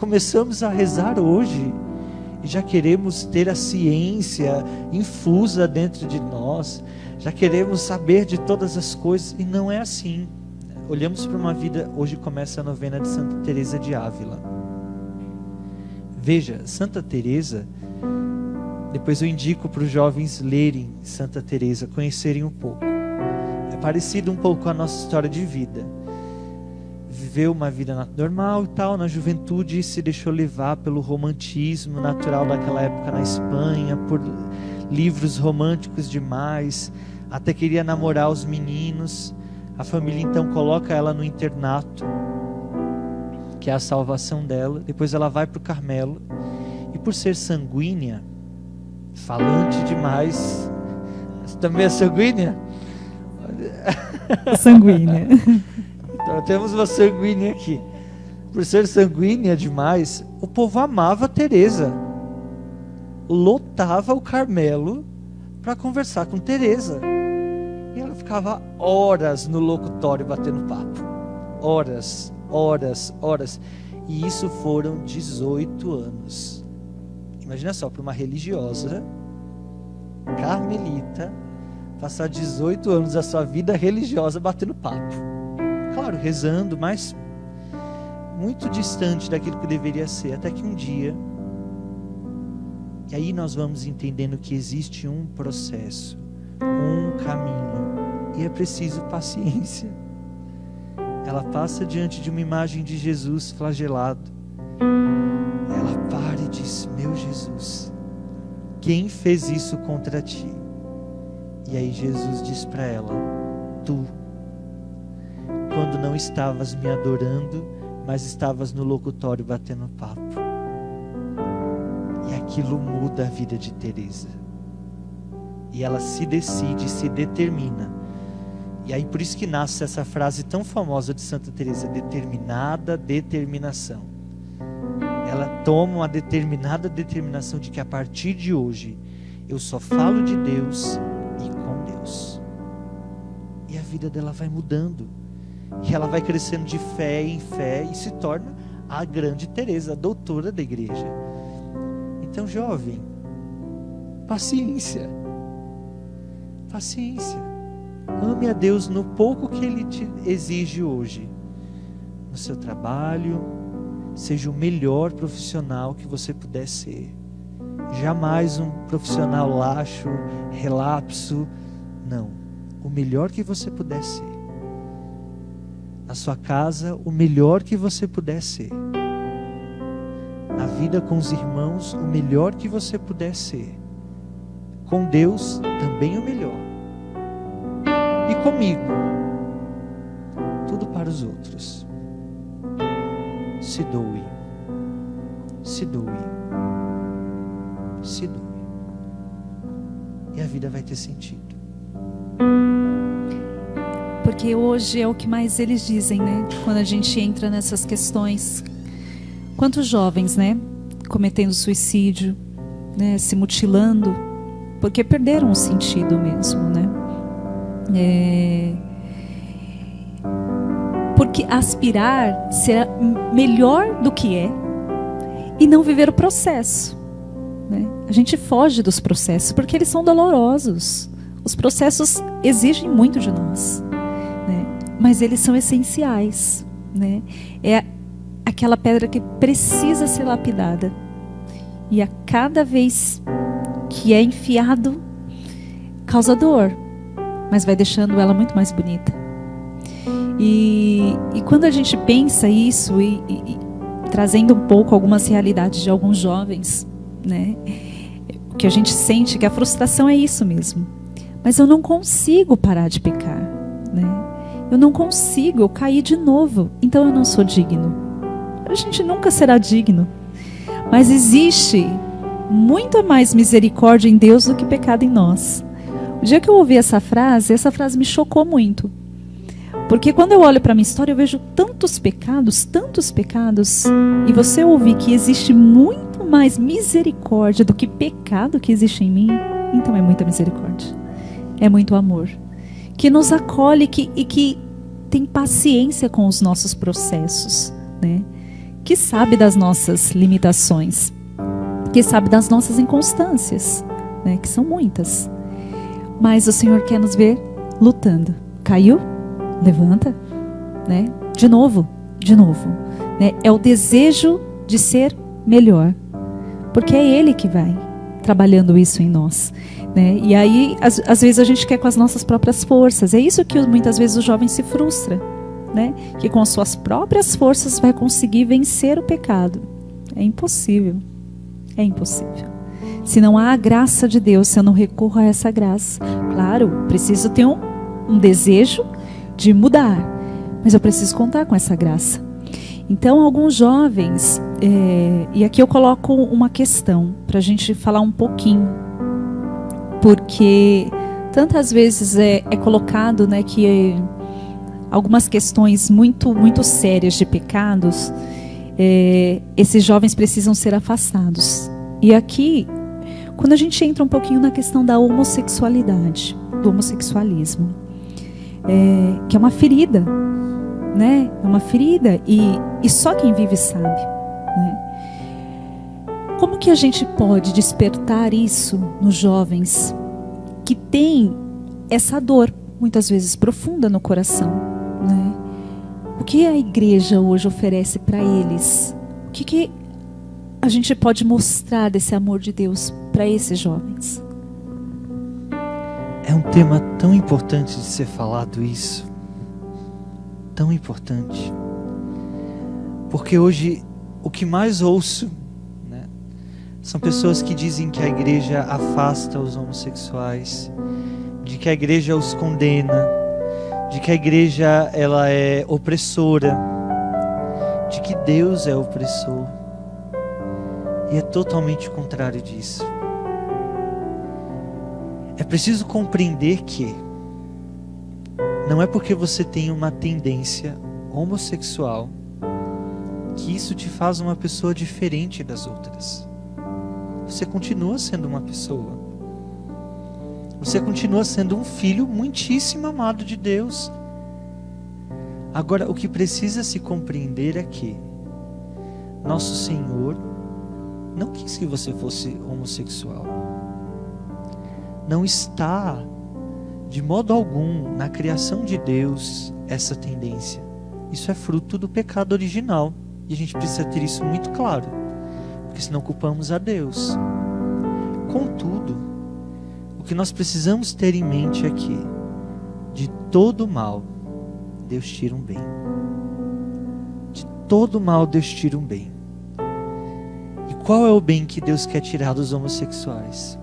começamos a rezar hoje e já queremos ter a ciência infusa dentro de nós, já queremos saber de todas as coisas, e não é assim. Olhamos para uma vida, hoje começa a novena de Santa Teresa de Ávila. Veja, Santa Teresa, depois eu indico para os jovens lerem Santa Teresa, conhecerem um pouco. É parecido um pouco com a nossa história de vida. Viveu uma vida normal e tal, na juventude se deixou levar pelo romantismo natural daquela época na Espanha, por livros românticos demais, até queria namorar os meninos. A família então coloca ela no internato, que é a salvação dela. Depois ela vai para o Carmelo, e por ser sanguínea, falante demais, você também é sanguínea? Sanguínea. Então temos uma sanguínea aqui. Por ser sanguínea demais, o povo amava Teresa, lotava o Carmelo para conversar com Teresa, e ela ficava horas no locutório batendo papo, horas, e isso foram 18 anos. Imagina só, para uma religiosa carmelita passar 18 anos da sua vida religiosa batendo papo. Claro, rezando, mas muito distante daquilo que deveria ser, até que um dia, e aí nós vamos entendendo que existe um processo, um caminho, e é preciso paciência. Ela passa diante de uma imagem de Jesus flagelado, ela para e diz: meu Jesus, quem fez isso contra ti? E aí Jesus diz para ela: tu, quando não estavas me adorando, mas estavas no locutório batendo papo. E aquilo muda a vida de Teresa. E ela se decide, se determina. E aí por isso que nasce essa frase tão famosa de Santa Teresa: determinada determinação. Ela toma uma determinada determinação de que a partir de hoje eu só falo de Deus e com Deus. E a vida dela vai mudando. E ela vai crescendo de fé em fé e se torna a grande Teresa, a doutora da igreja. Então, jovem, paciência. Paciência. Ame a Deus no pouco que Ele te exige hoje. No seu trabalho, seja o melhor profissional que você puder ser. Jamais um profissional laxo, relapso. Não. O melhor que você puder ser. Na sua casa, o melhor que você puder ser. Na vida com os irmãos, o melhor que você puder ser. Com Deus, também o melhor. E comigo, tudo para os outros. Se doe. Se doe. Se doe. E a vida vai ter sentido. Porque hoje é o que mais eles dizem, né? Quando a gente entra nessas questões. Quantos jovens, né? Cometendo suicídio, né? Se mutilando, porque perderam o sentido mesmo, né? Porque aspirar ser melhor do que é e não viver o processo, né? A gente foge dos processos porque eles são dolorosos. Os processos exigem muito de nós, né? Mas eles são essenciais, né? É aquela pedra que precisa ser lapidada, e a cada vez que é enfiado causa dor, mas vai deixando ela muito mais bonita. E quando a gente pensa isso e trazendo um pouco algumas realidades de alguns jovens, né, o que a gente sente que a frustração é isso mesmo. Mas eu não consigo parar de pecar, né? Eu não consigo, eu caí de novo, então eu não sou digno. A gente nunca será digno. Mas existe muito mais misericórdia em Deus do que pecado em nós. O dia que eu ouvi essa frase me chocou muito. Porque quando eu olho para a minha história, eu vejo tantos pecados, e você ouvir que existe muito mais misericórdia do que pecado que existe em mim, então é muita misericórdia. É muito amor. Que nos acolhe e que tem paciência com os nossos processos, né? que sabe das nossas limitações, que sabe das nossas inconstâncias, né? Que são muitas. Mas o Senhor quer nos ver lutando. Caiu? Levanta, né? De novo, né? É o desejo de ser melhor, porque é Ele que vai trabalhando isso em nós, né? E aí, às vezes a gente quer com as nossas próprias forças. É isso que muitas vezes o jovem se frustra, né? Que com as suas próprias forças vai conseguir vencer o pecado. É impossível. É impossível. Se não há a graça de Deus, se eu não recorro a essa graça, claro, preciso ter um desejo de mudar, mas eu preciso contar com essa graça. Então, alguns jovens, e aqui eu coloco uma questão para a gente falar um pouquinho, porque tantas vezes é colocado, né, que algumas questões muito, muito sérias de pecados, esses jovens precisam ser afastados. E aqui, quando a gente entra um pouquinho na questão da homossexualidade, do homossexualismo, que é uma ferida, né? É uma ferida e só quem vive sabe, né? Como que a gente pode despertar isso nos jovens que têm essa dor, muitas vezes profunda no coração, né? O que a igreja hoje oferece para eles? O que a gente pode mostrar desse amor de Deus para esses jovens? É um tema tão importante de ser falado isso. Tão importante. Porque hoje o que mais ouço, né, são pessoas que dizem que a igreja afasta os homossexuais, de que a igreja os condena, de que a igreja ela é opressora, de que Deus é opressor. E é totalmente o contrário disso. É preciso compreender que não é porque você tem uma tendência homossexual que isso te faz uma pessoa diferente das outras. Você continua sendo uma pessoa. Você continua sendo um filho muitíssimo amado de Deus. Agora, o que precisa se compreender é que nosso Senhor não quis que você fosse homossexual. Não está de modo algum na criação de Deus essa tendência. Isso é fruto do pecado original. E a gente precisa ter isso muito claro, porque senão culpamos a Deus. Contudo, o que nós precisamos ter em mente é que de todo mal Deus tira um bem. De todo mal Deus tira um bem. E qual é o bem que Deus quer tirar dos homossexuais?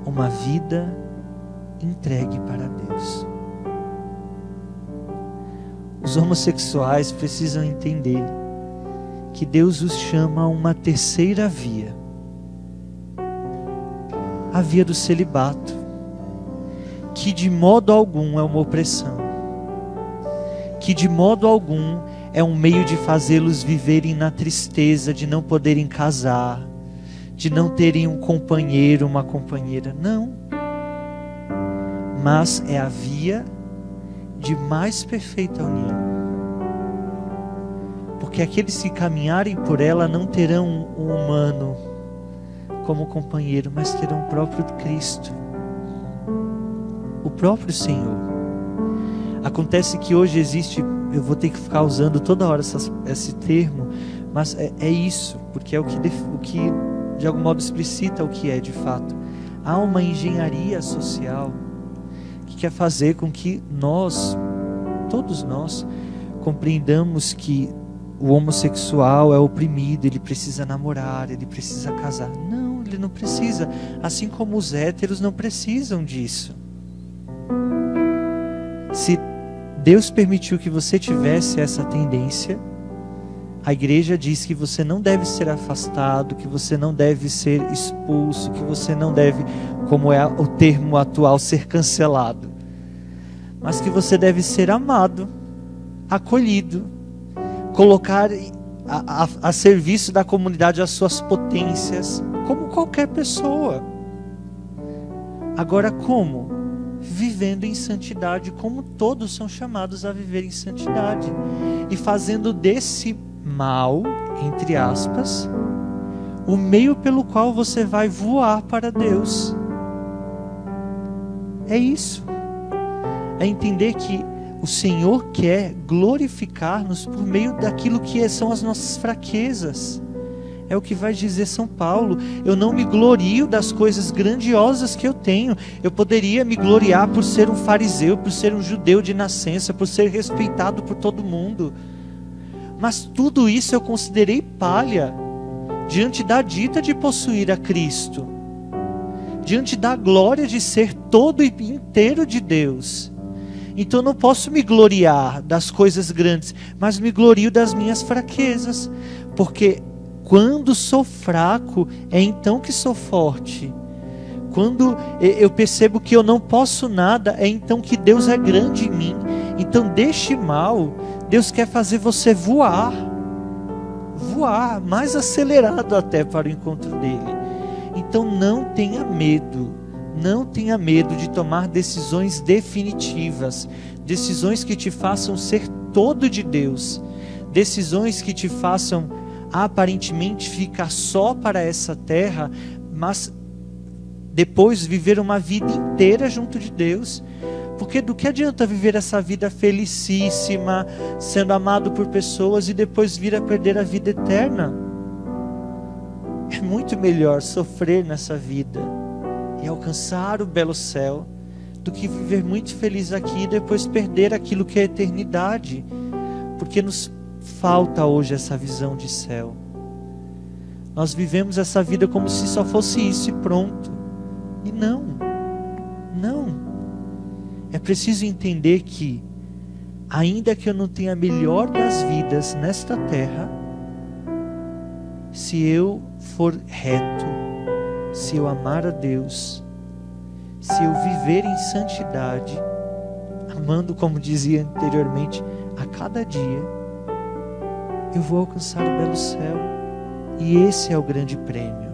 Uma vida entregue para Deus. Os homossexuais precisam entender que Deus os chama a uma terceira via. A via do celibato, que de modo algum é uma opressão, que de modo algum é um meio de fazê-los viverem na tristeza de não poderem casar, de não terem um companheiro, uma companheira. Não. Mas é a via de mais perfeita união. Porque aqueles que caminharem por ela não terão um humano como companheiro, mas terão o próprio Cristo, o próprio Senhor. Acontece que hoje existe, eu vou ter que ficar usando toda hora esse termo, mas é isso, porque é o que de algum modo explicita o que é de fato. Há uma engenharia social que quer fazer com que nós, todos nós, compreendamos que o homossexual é oprimido, ele precisa namorar, ele precisa casar. Não, ele não precisa. Assim como os héteros não precisam disso. Se Deus permitiu que você tivesse essa tendência, a igreja diz que você não deve ser afastado, que você não deve ser expulso, que você não deve, como é o termo atual, ser cancelado. Mas que você deve ser amado, acolhido, colocar a serviço da comunidade as suas potências, como qualquer pessoa. Agora como? vivendo em santidade, como todos são chamados a viver em santidade, e fazendo desse mal, entre aspas, o meio pelo qual você vai voar para Deus. É isso. É entender que o Senhor quer glorificar-nos por meio daquilo que são as nossas fraquezas. É o que vai dizer São Paulo. Eu não me glorio das coisas grandiosas que eu tenho. Eu poderia me gloriar por ser um fariseu, por ser um judeu de nascença, por ser respeitado por todo mundo. Mas tudo isso eu considerei palha diante da dita de possuir a Cristo, diante da glória de ser todo e inteiro de Deus. Então eu não posso me gloriar das coisas grandes, mas me glorio das minhas fraquezas, porque quando sou fraco, é então que sou forte. Quando eu percebo que eu não posso nada, é então que Deus é grande em mim. Então deste mal, Deus quer fazer você voar, mais acelerado até para o encontro dele. Então não tenha medo de tomar decisões definitivas, decisões que te façam ser todo de Deus, decisões que te façam aparentemente ficar só para essa terra, mas depois viver uma vida inteira junto de Deus. Porque do que adianta viver essa vida felicíssima, sendo amado por pessoas e depois vir a perder a vida eterna? É muito melhor sofrer nessa vida e alcançar o belo céu do que viver muito feliz aqui e depois perder aquilo que é a eternidade. Porque nos falta hoje essa visão de céu. Nós vivemos essa vida como se só fosse isso e pronto. E não. É preciso entender que, ainda que eu não tenha a melhor das vidas nesta terra, se eu for reto, se eu amar a Deus, se eu viver em santidade, amando, como dizia anteriormente, a cada dia, eu vou alcançar o belo céu. E esse é o grande prêmio.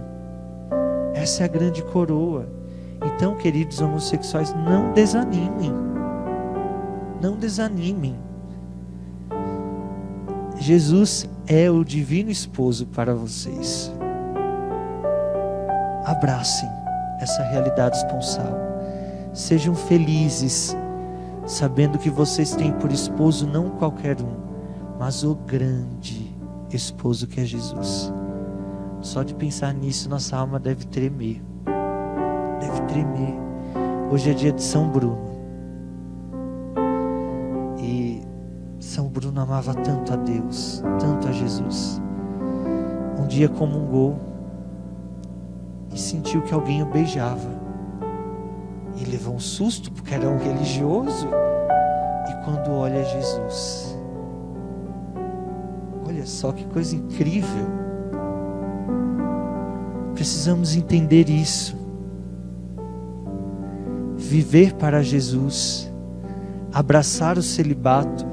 Essa é a grande coroa. Então, queridos homossexuais, não desanimem. Não desanimem. Jesus é o divino esposo para vocês. Abracem essa realidade esponsal. Sejam felizes, sabendo que vocês têm por esposo não qualquer um, mas o grande esposo que é Jesus. Só de pensar nisso, nossa alma deve tremer. Deve tremer. Hoje é dia de São Bruno. E São Bruno amava tanto a Deus, tanto a Jesus. Um dia comungou e sentiu que alguém o beijava. E levou um susto, porque era um religioso. E quando olha Jesus, olha só que coisa incrível. Precisamos entender isso. Viver para Jesus, abraçar o celibato,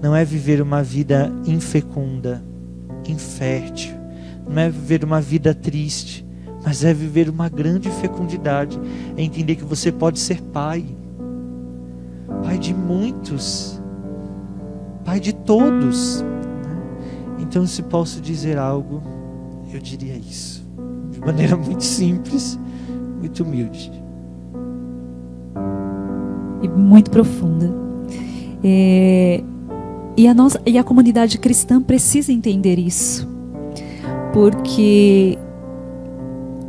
não é viver uma vida infecunda, infértil, não é viver uma vida triste, mas é viver uma grande fecundidade. É entender que você pode ser pai de muitos, pai de todos. Então, se posso dizer algo, eu diria isso, de maneira muito simples, muito humilde. E muito profunda. E a comunidade cristã precisa entender isso. Porque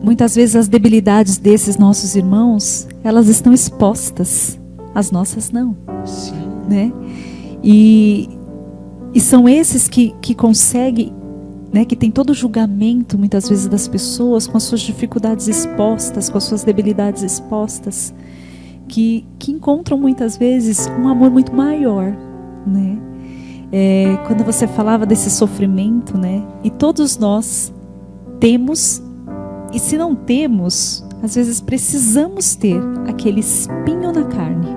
muitas vezes as debilidades desses nossos irmãos, elas estão expostas. As nossas não. Sim. Né? E são esses que conseguem, né, que tem todo o julgamento muitas vezes das pessoas, com as suas dificuldades expostas, com as suas debilidades expostas, que encontram muitas vezes um amor muito maior, né? Quando você falava desse sofrimento, né? E todos nós temos, e se não temos, às vezes precisamos ter aquele espinho na carne.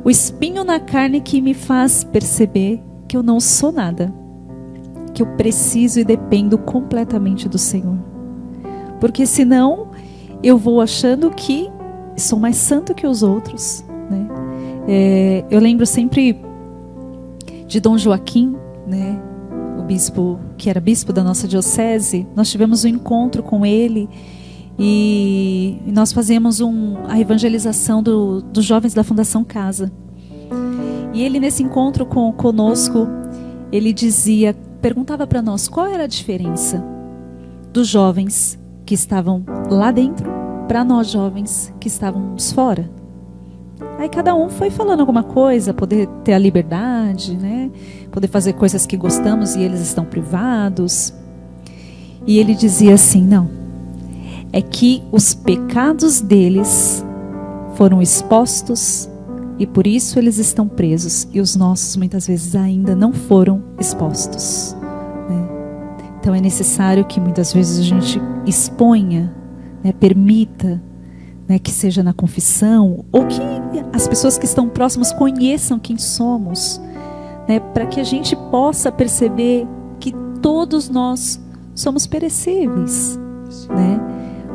O espinho na carne que me faz perceber que eu não sou nada, que eu preciso e dependo completamente do Senhor. Porque senão eu vou achando que sou mais santo que os outros, né? Eu lembro sempre de Dom Joaquim, né? O bispo, que era bispo da nossa diocese. Nós tivemos um encontro com ele e nós fazemos a evangelização dos jovens da Fundação Casa. E ele, nesse encontro conosco, ele perguntava para nós qual era a diferença dos jovens que estavam lá dentro para nós jovens que estávamos fora. Aí cada um foi falando alguma coisa, poder ter a liberdade, né? Poder fazer coisas que gostamos e eles estão privados. E ele dizia assim, não, é que os pecados deles foram expostos e por isso eles estão presos, e os nossos muitas vezes ainda não foram expostos, né? Então é necessário que muitas vezes a gente exponha, né, permita, né, que seja na confissão, ou que as pessoas que estão próximas conheçam quem somos, né, para que a gente possa perceber que todos nós somos perecíveis, né?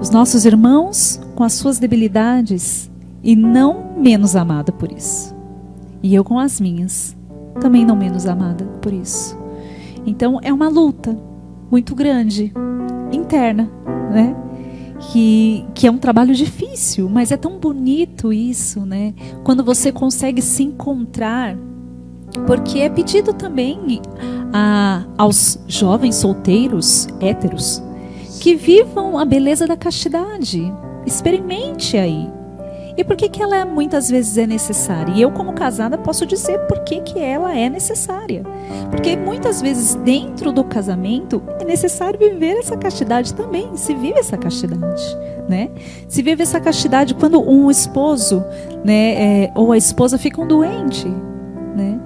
Os nossos irmãos com as suas debilidades e não menos amada por isso. E eu com as minhas, também não menos amada por isso. Então é uma luta muito grande, interna, né? Que é um trabalho difícil, mas é tão bonito isso, né? Quando você consegue se encontrar, porque é pedido também aos jovens solteiros, héteros, que vivam a beleza da castidade. Experimente aí. E por que ela muitas vezes é necessária? E eu, como casada, posso dizer por que ela é necessária. Porque muitas vezes dentro do casamento é necessário viver essa castidade também. Se vive essa castidade, né? Se vive essa castidade quando um esposo, né, ou a esposa ficam doentes, né?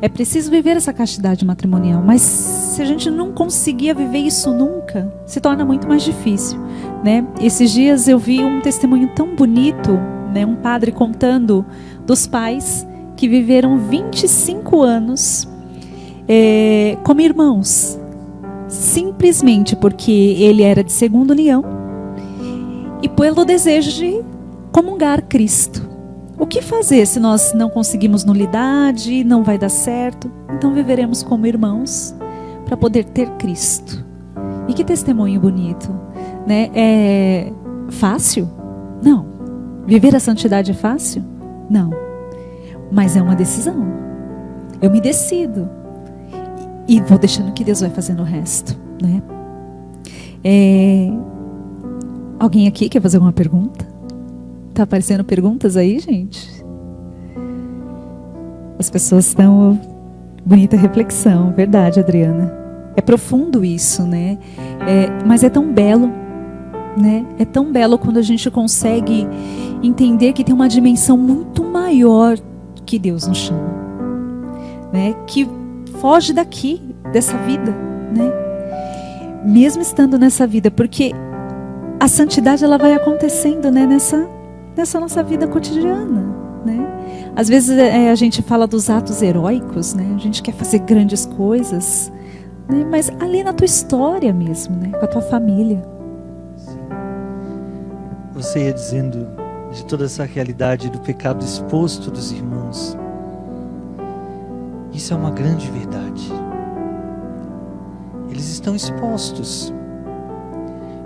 É preciso viver essa castidade matrimonial. Mas se a gente não conseguir viver isso nunca, se torna muito mais difícil, né? Esses dias eu vi um testemunho tão bonito, né, um padre contando dos pais que viveram 25 anos como irmãos, simplesmente porque ele era de segunda união e pelo desejo de comungar Cristo. O que fazer se nós não conseguimos nulidade, não vai dar certo? Então viveremos como irmãos para poder ter Cristo. E que testemunho bonito, né? É fácil? Não. Viver a santidade é fácil? Não. Mas é uma decisão. Eu me decido. E vou deixando que Deus vai fazendo o resto, né? Alguém aqui quer fazer alguma pergunta? Tá aparecendo perguntas aí, gente? As pessoas estão... Bonita reflexão, verdade, Adriana. É profundo isso, né? Mas é tão belo, né? É tão belo quando a gente consegue entender que tem uma dimensão muito maior que Deus nos chama, né? Que foge daqui, dessa vida, né? Mesmo estando nessa vida, porque a santidade ela vai acontecendo, né? Nessa nossa vida cotidiana, né? Às vezes a gente fala dos atos heróicos, né? A gente quer fazer grandes coisas, né? Mas ali na tua história mesmo, né? Com a tua família. Sim. Você ia dizendo de toda essa realidade do pecado exposto dos irmãos. Isso é uma grande verdade. Eles estão expostos.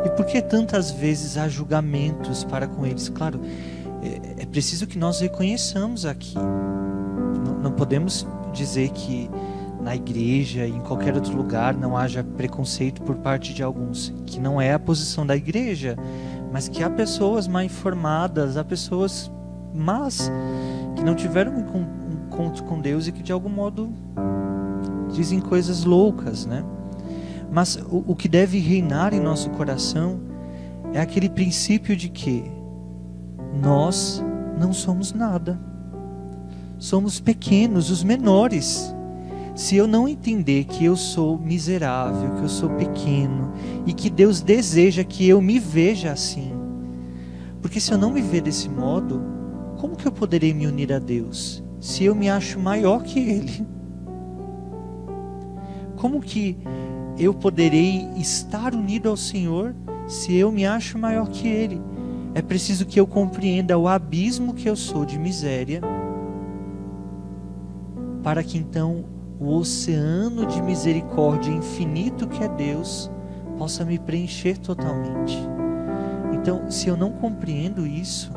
E por que tantas vezes há julgamentos para com eles? Claro, é preciso que nós reconheçamos aqui. Não podemos dizer que na igreja e em qualquer outro lugar não haja preconceito por parte de alguns, que não é a posição da igreja, mas que há pessoas mal informadas, há pessoas más, que não tiveram um encontro com Deus e que de algum modo dizem coisas loucas, né? Mas o que deve reinar em nosso coração é aquele princípio de que nós não somos nada. Somos pequenos, os menores. Se eu não entender que eu sou miserável, que eu sou pequeno e que Deus deseja que eu me veja assim, porque se eu não me ver desse modo, como que eu poderei me unir a Deus se eu me acho maior que Ele? Como que eu poderei estar unido ao Senhor se eu me acho maior que Ele? É preciso que eu compreenda o abismo que eu sou de miséria, para que então o oceano de misericórdia infinito que é Deus possa me preencher totalmente. Então, se eu não compreendo isso,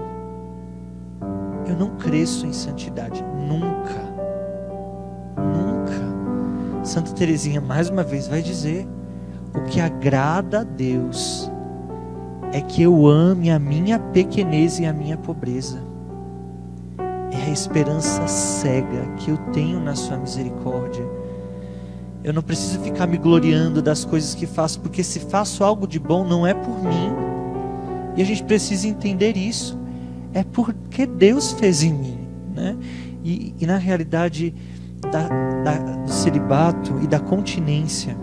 eu não cresço em santidade. Nunca. Nunca. Santa Teresinha, mais uma vez, vai dizer: o que agrada a Deus é que eu ame a minha pequenez e a minha pobreza. É a esperança cega que eu tenho na sua misericórdia. Eu não preciso ficar me gloriando das coisas que faço, porque se faço algo de bom não é por mim. E a gente precisa entender isso. É porque Deus fez em mim, né? E na realidade do celibato e da continência,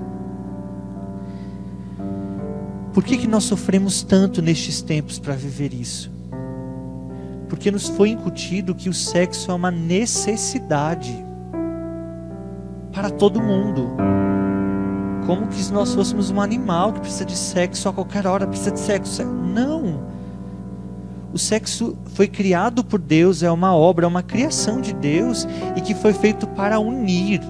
por que nós sofremos tanto nestes tempos para viver isso? Porque nos foi incutido que o sexo é uma necessidade para todo mundo. Como que se nós fôssemos um animal que precisa de sexo a qualquer hora, precisa de sexo. Não! O sexo foi criado por Deus, é uma obra, é uma criação de Deus, e que foi feito para unir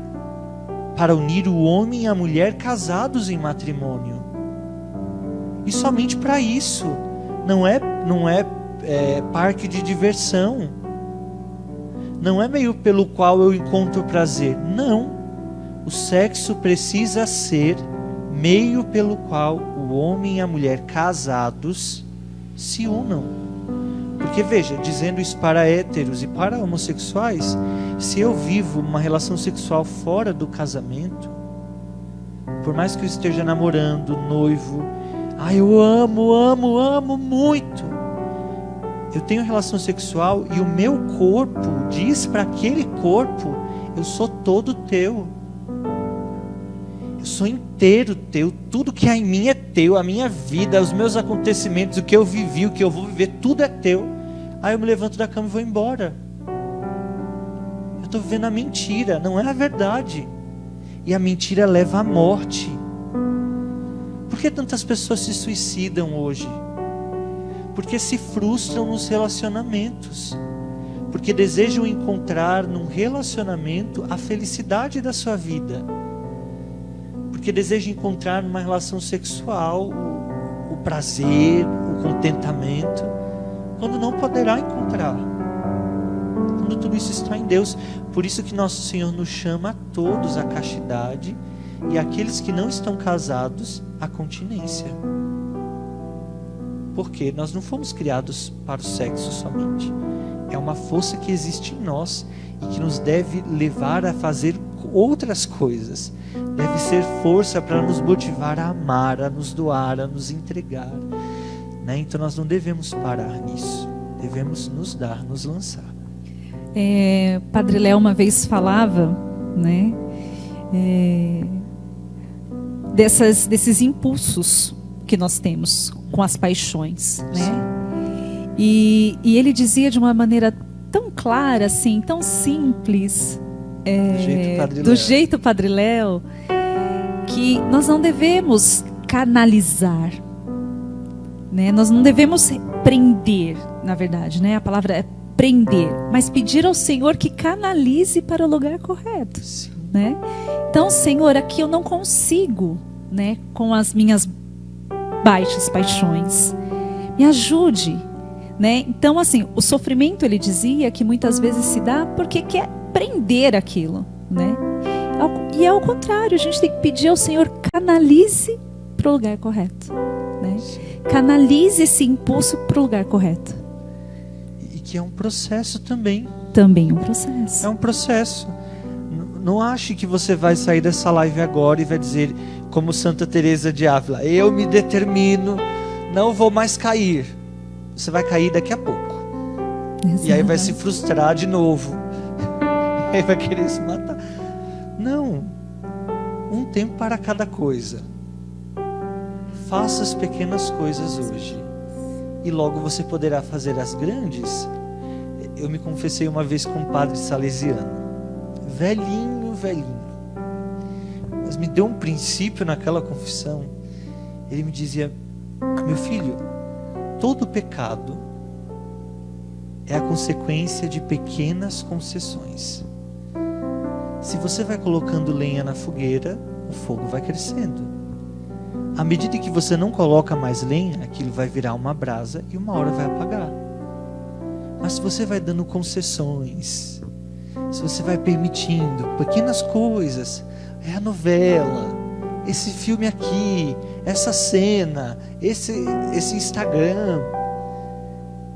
o homem e a mulher casados em matrimônio. E somente para isso. Não é parque de diversão. Não é meio pelo qual eu encontro prazer. Não. O sexo precisa ser meio pelo qual o homem e a mulher casados se unam. Porque veja, dizendo isso para héteros e para homossexuais, se eu vivo uma relação sexual fora do casamento, por mais que eu esteja namorando, noivo, eu amo muito, eu tenho relação sexual e o meu corpo diz para aquele corpo: eu sou todo teu, eu sou inteiro teu, tudo que há em mim é teu, a minha vida, os meus acontecimentos, o que eu vivi, o que eu vou viver, tudo é teu. Aí eu me levanto da cama e vou embora. Eu estou vivendo a mentira, não é a verdade. E a mentira leva à morte. Por que tantas pessoas se suicidam hoje? Porque se frustram nos relacionamentos. Porque desejam encontrar num relacionamento a felicidade da sua vida. Porque desejam encontrar numa relação sexual o prazer, o contentamento, quando não poderá encontrar. Quando tudo isso está em Deus. Por isso que nosso Senhor nos chama a todos à castidade, e aqueles que não estão casados à continência. Porque nós não fomos criados para o sexo somente. É uma força que existe em nós e que nos deve levar a fazer outras coisas. Deve ser força para nos motivar a amar, a nos doar, a nos entregar. Então nós não devemos parar nisso. Devemos nos dar, nos lançar. Padre Léo uma vez falava, né, desses impulsos que nós temos com as paixões, né? E ele dizia de uma maneira tão clara, assim, tão simples, do jeito Padre Léo, que nós não devemos canalizar, né? Nós não devemos prender, na verdade, né? A palavra é prender, mas pedir ao Senhor que canalize para o lugar correto, né? Então, Senhor, aqui eu não consigo, né, com as minhas baixas paixões, me ajude, né? Então, assim, o sofrimento, ele dizia que muitas vezes se dá porque quer prender aquilo, né? E é ao contrário, a gente tem que pedir ao Senhor: canalize para o lugar correto, né? Canalize esse impulso para o lugar correto. E que é um processo também. Também um processo. É um processo. Não ache que você vai sair dessa live agora e vai dizer, como Santa Teresa de Ávila: eu me determino, não vou mais cair. Você vai cair daqui a pouco. Exatamente. E aí vai se frustrar de novo. E aí vai querer se matar. Não. Um tempo para cada coisa. Faça as pequenas coisas hoje, e logo você poderá fazer as grandes. Eu me confessei uma vez com um padre salesiano, velhinho, mas me deu um princípio naquela confissão. Ele me dizia: meu filho, todo pecado é a consequência de pequenas concessões. Se você vai colocando lenha na fogueira, o fogo vai crescendo. À medida que você não coloca mais lenha, aquilo vai virar uma brasa e uma hora vai apagar. Mas se você vai dando concessões, se você vai permitindo pequenas coisas, é a novela, esse filme aqui, essa cena, esse Instagram,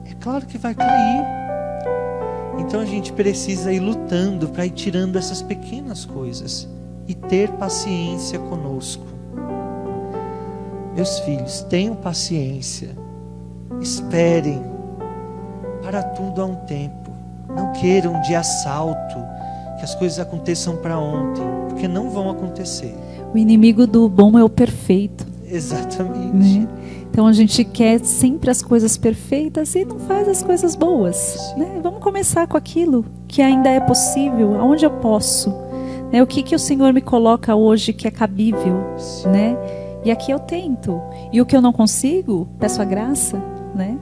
é claro que vai cair. Então a gente precisa ir lutando para ir tirando essas pequenas coisas e ter paciência conosco. Meus filhos, tenham paciência, esperem, para tudo há um tempo. Não queiram de assalto que as coisas aconteçam para ontem, porque não vão acontecer. O inimigo do bom é o perfeito. Exatamente. Né? Então a gente quer sempre as coisas perfeitas e não faz as coisas boas. Né? Vamos começar com aquilo que ainda é possível, aonde eu posso. Né? O que o Senhor me coloca hoje que é cabível. Né? E aqui eu tento. E o que eu não consigo, peço a graça. Né?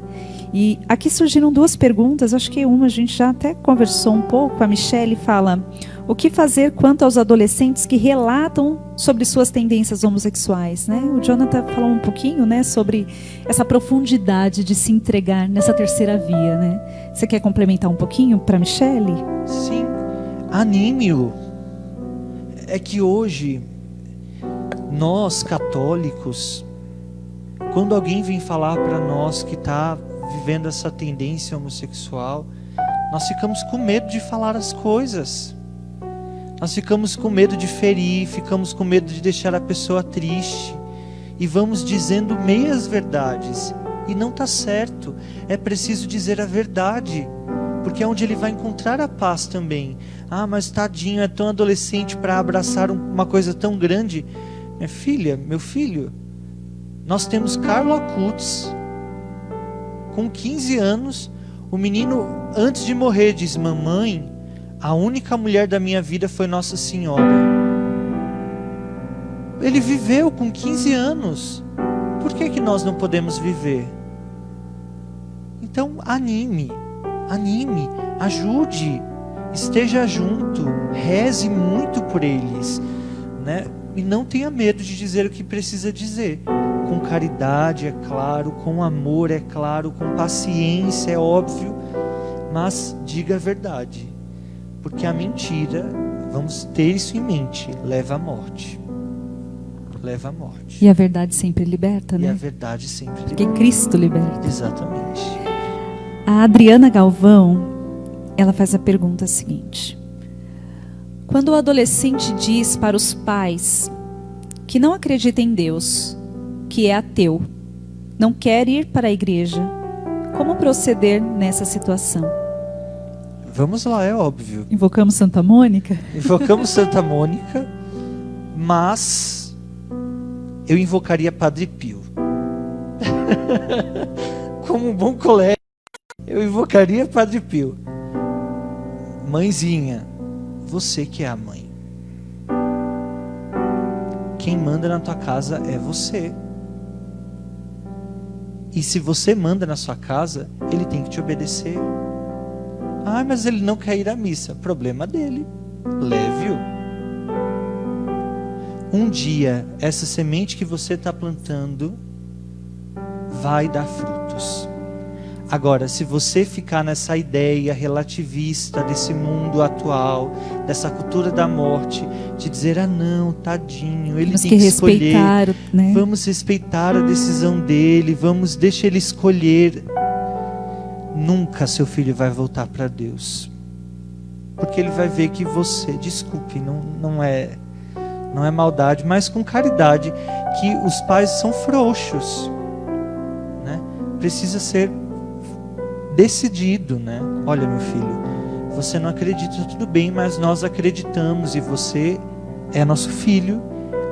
E aqui surgiram duas perguntas, acho que uma a gente já até conversou um pouco. A Michele fala: o que fazer quanto aos adolescentes que relatam sobre suas tendências homossexuais? Né? O Jonathan falou um pouquinho, né, sobre essa profundidade de se entregar nessa terceira via. Né? Você quer complementar um pouquinho para a Michele? Sim, anime-o. É que hoje, nós católicos, quando alguém vem falar para nós que está vivendo essa tendência homossexual, nós ficamos com medo de falar as coisas. Nós ficamos com medo de ferir, ficamos com medo de deixar a pessoa triste. E vamos dizendo meias verdades. E não está certo. É preciso dizer a verdade. Porque é onde ele vai encontrar a paz também. Ah, mas tadinho, é tão adolescente para abraçar uma coisa tão grande. Minha filha, meu filho, nós temos Carlo Acutis. Com 15 anos, o menino, antes de morrer, diz: mamãe, a única mulher da minha vida foi Nossa Senhora. Ele viveu com 15 anos. Por que nós não podemos viver? Então, anime, ajude, esteja junto, reze muito por eles, né? E não tenha medo de dizer o que precisa dizer. Com caridade, é claro, com amor, é claro, com paciência, é óbvio, mas diga a verdade. Porque a mentira, vamos ter isso em mente, leva à morte. Leva à morte. E a verdade sempre liberta, né? E a verdade sempre liberta. Porque Cristo liberta. Exatamente. A Adriana Galvão, ela faz a pergunta seguinte: quando o adolescente diz para os pais que não acredita em Deus, que é ateu, não quer ir para a igreja, como proceder nessa situação? Vamos lá, é óbvio. Invocamos Santa Mônica? Invocamos Santa Mônica, mas eu invocaria Padre Pio. Como um bom colega, eu invocaria Padre Pio. Mãezinha, você que é a mãe. Quem manda na tua casa é você. E se você manda na sua casa, ele tem que te obedecer. Ah, mas ele não quer ir à missa. Problema dele. Leve-o. Um dia, essa semente que você está plantando vai dar frutos. Agora, se você ficar nessa ideia relativista desse mundo atual, dessa cultura da morte, de dizer: ah não, tadinho, ele tem que escolher, né? Vamos respeitar a decisão dele, deixa ele escolher. Nunca seu filho vai voltar para Deus. Porque ele vai ver que você, desculpe, não é maldade, mas com caridade, que os pais são frouxos, né? Precisa ser decidido, né? Olha, meu filho, você não acredita, tudo bem, mas nós acreditamos e você é nosso filho,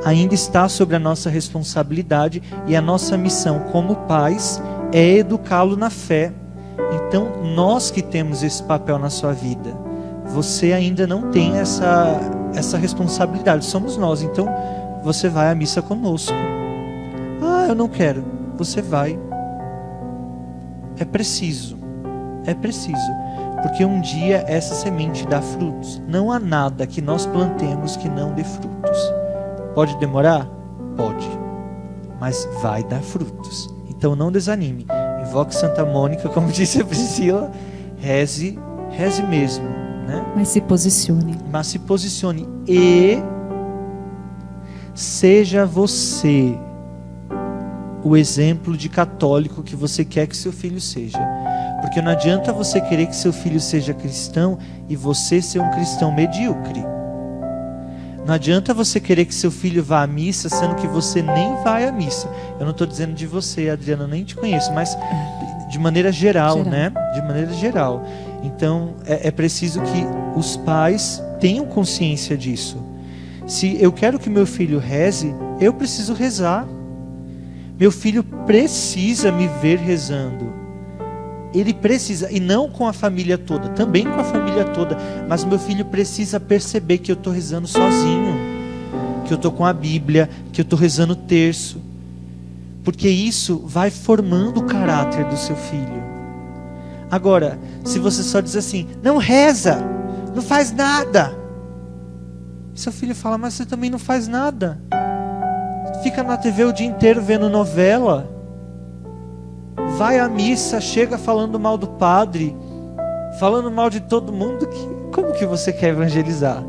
ainda está sobre a nossa responsabilidade e a nossa missão como pais é educá-lo na fé. Então, nós que temos esse papel na sua vida, você ainda não tem essa responsabilidade, somos nós. Então, você vai à missa conosco. Ah, eu não quero. Você vai. é preciso. É preciso. Porque um dia essa semente dá frutos. Não há nada que nós plantemos que não dê frutos. Pode demorar? Pode. Mas vai dar frutos. Então não desanime. Invoque Santa Mônica, como disse a Priscila. Reze mesmo, né? Mas se posicione. E seja você o exemplo de católico que você quer que seu filho seja. Porque não adianta você querer que seu filho seja cristão e você ser um cristão medíocre. Não adianta você querer que seu filho vá à missa, sendo que você nem vai à missa. Eu não estou dizendo de você, Adriana, eu nem te conheço, mas de maneira geral, né? De maneira geral. Então, é preciso que os pais tenham consciência disso. Se eu quero que meu filho reze, eu preciso rezar. Meu filho precisa me ver rezando. Ele precisa, e não com a família toda, também com a família toda, mas meu filho precisa perceber que eu estou rezando sozinho, que eu estou com a Bíblia, que eu estou rezando o terço, porque isso vai formando o caráter do seu filho. Agora, se você só diz assim, não reza, não faz nada, seu filho fala, mas você também não faz nada, fica na TV o dia inteiro vendo novela, vai à missa, chega falando mal do padre, falando mal de todo mundo, como que você quer evangelizar?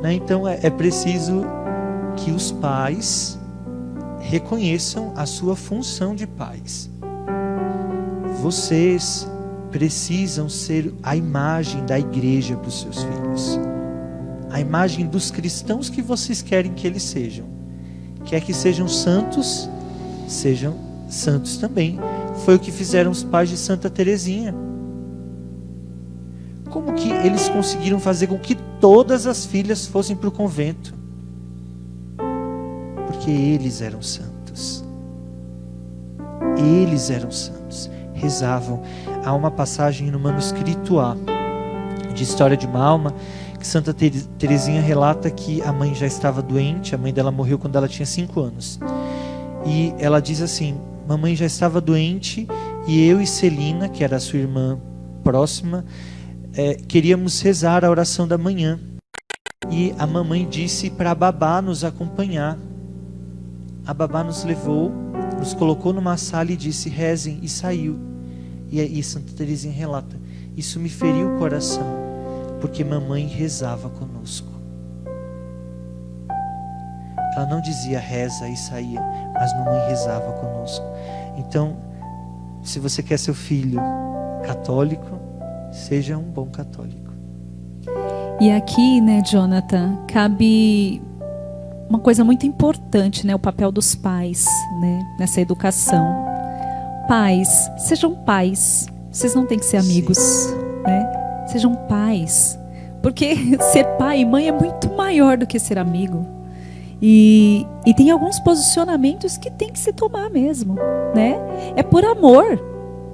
Né? Então é preciso que os pais reconheçam a sua função de pais. Vocês precisam ser a imagem da igreja para os seus filhos. A imagem dos cristãos que vocês querem que eles sejam. Quer que sejam santos também. Foi o que fizeram os pais de Santa Teresinha. Como que eles conseguiram fazer com que todas as filhas fossem para o convento? Porque eles eram santos. Eles eram santos. Rezavam. Há uma passagem no manuscrito A, de História de uma Alma, que Santa Teresinha relata que a mãe já estava doente, a mãe dela morreu quando ela tinha 5 anos. E ela diz assim, mamãe já estava doente e eu e Celina, que era a sua irmã próxima, queríamos rezar a oração da manhã. E a mamãe disse para a babá nos acompanhar. A babá nos levou, nos colocou numa sala e disse, rezem, e saiu. E aí Santa Teresinha relata, isso me feriu o coração, porque mamãe rezava conosco. Ela não dizia reza e saía, mas mamãe rezava conosco. Então, se você quer seu filho católico, seja um bom católico. E aqui, né, Jonathan, cabe uma coisa muito importante, né, o papel dos pais, né, nessa educação. Pais, sejam pais. Vocês não têm que ser amigos, né? Sejam pais. Porque ser pai e mãe é muito maior do que ser amigo. E tem alguns posicionamentos que tem que se tomar mesmo, né? É por amor,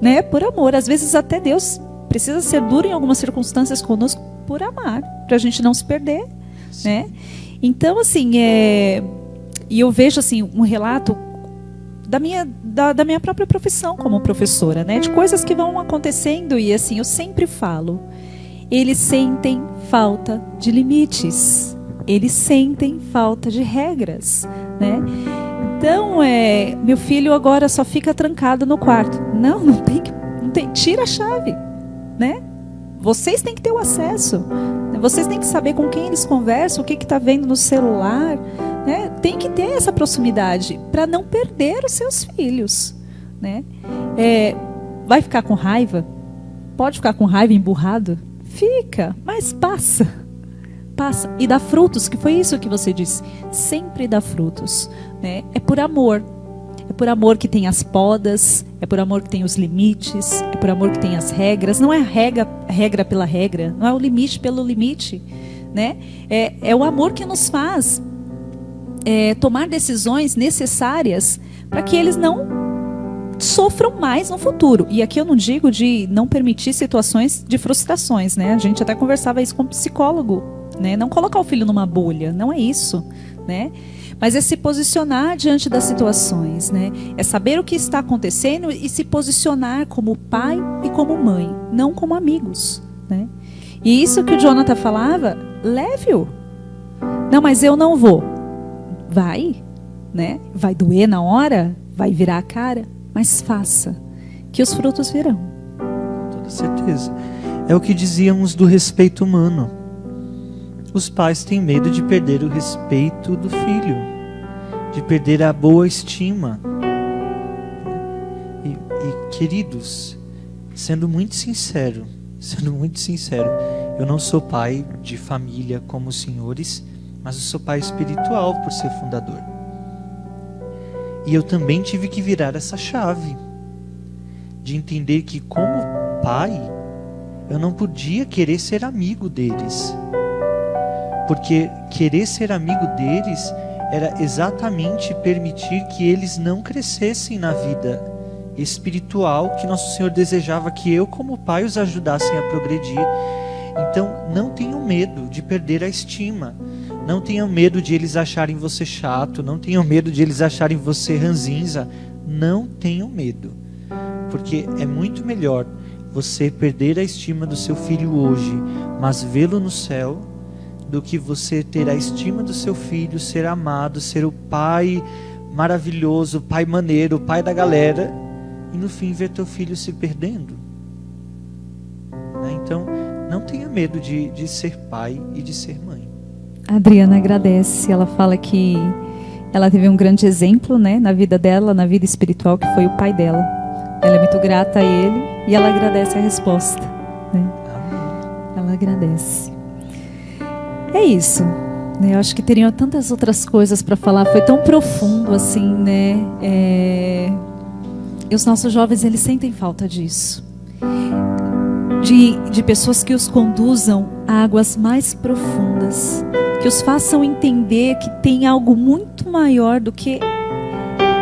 né? Por amor. Às vezes até Deus precisa ser duro em algumas circunstâncias conosco por amar, para a gente não se perder, né? Então, assim, e eu vejo assim um relato da minha própria profissão como professora, né? De coisas que vão acontecendo e assim, eu sempre falo, eles sentem falta de limites. Eles sentem falta de regras, né? Então, meu filho agora só fica trancado no quarto. Não tem, tira a chave, né? Vocês têm que ter o acesso. Vocês têm que saber com quem eles conversam, o que está vendo no celular, né? Tem que ter essa proximidade para não perder os seus filhos, né? Vai ficar com raiva? Pode ficar com raiva, emburrado? Fica, mas passa e dá frutos, que foi isso que você disse, sempre dá frutos, né? É por amor que tem as podas, é por amor que tem os limites, é por amor que tem as regras, não é regra pela regra, não é o limite pelo limite, né? É o amor que nos faz tomar decisões necessárias para que eles não sofram mais no futuro. E aqui eu não digo de não permitir situações de frustrações, né? A gente até conversava isso com um psicólogo, né? Não colocar o filho numa bolha, não é isso, né? Mas é se posicionar diante das situações, né? É saber o que está acontecendo e se posicionar como pai e como mãe, não como amigos, né? E isso que o Jonathan falava, leve-o. Não, mas eu não vou. Vai, né? Vai doer na hora, vai virar a cara, mas faça, que os frutos virão. Com toda certeza. É o que dizíamos do respeito humano. Os pais têm medo de perder o respeito do filho, de perder a boa estima. E queridos, sendo muito sincero, eu não sou pai de família como os senhores, mas eu sou pai espiritual por ser fundador. E eu também tive que virar essa chave, de entender que como pai, eu não podia querer ser amigo deles. Porque querer ser amigo deles era exatamente permitir que eles não crescessem na vida espiritual que Nosso Senhor desejava que eu como pai os ajudassem a progredir. Então não tenham medo de perder a estima, não tenham medo de eles acharem você chato, não tenham medo de eles acharem você ranzinza, não tenham medo, porque é muito melhor você perder a estima do seu filho hoje, mas vê-lo no céu, do que você ter a estima do seu filho, ser amado, ser o pai maravilhoso, o pai maneiro, o pai da galera, e no fim ver teu filho se perdendo. Então, não tenha medo de ser pai e de ser mãe. A Adriana agradece, ela fala que ela teve um grande exemplo, né, na vida dela, na vida espiritual, que foi o pai dela. Ela é muito grata a ele e ela agradece a resposta, né? Ela agradece. É isso, né? Eu acho que teriam tantas outras coisas para falar, foi tão profundo assim, né? E os nossos jovens, eles sentem falta disso. De pessoas que os conduzam a águas mais profundas, que os façam entender que tem algo muito maior do que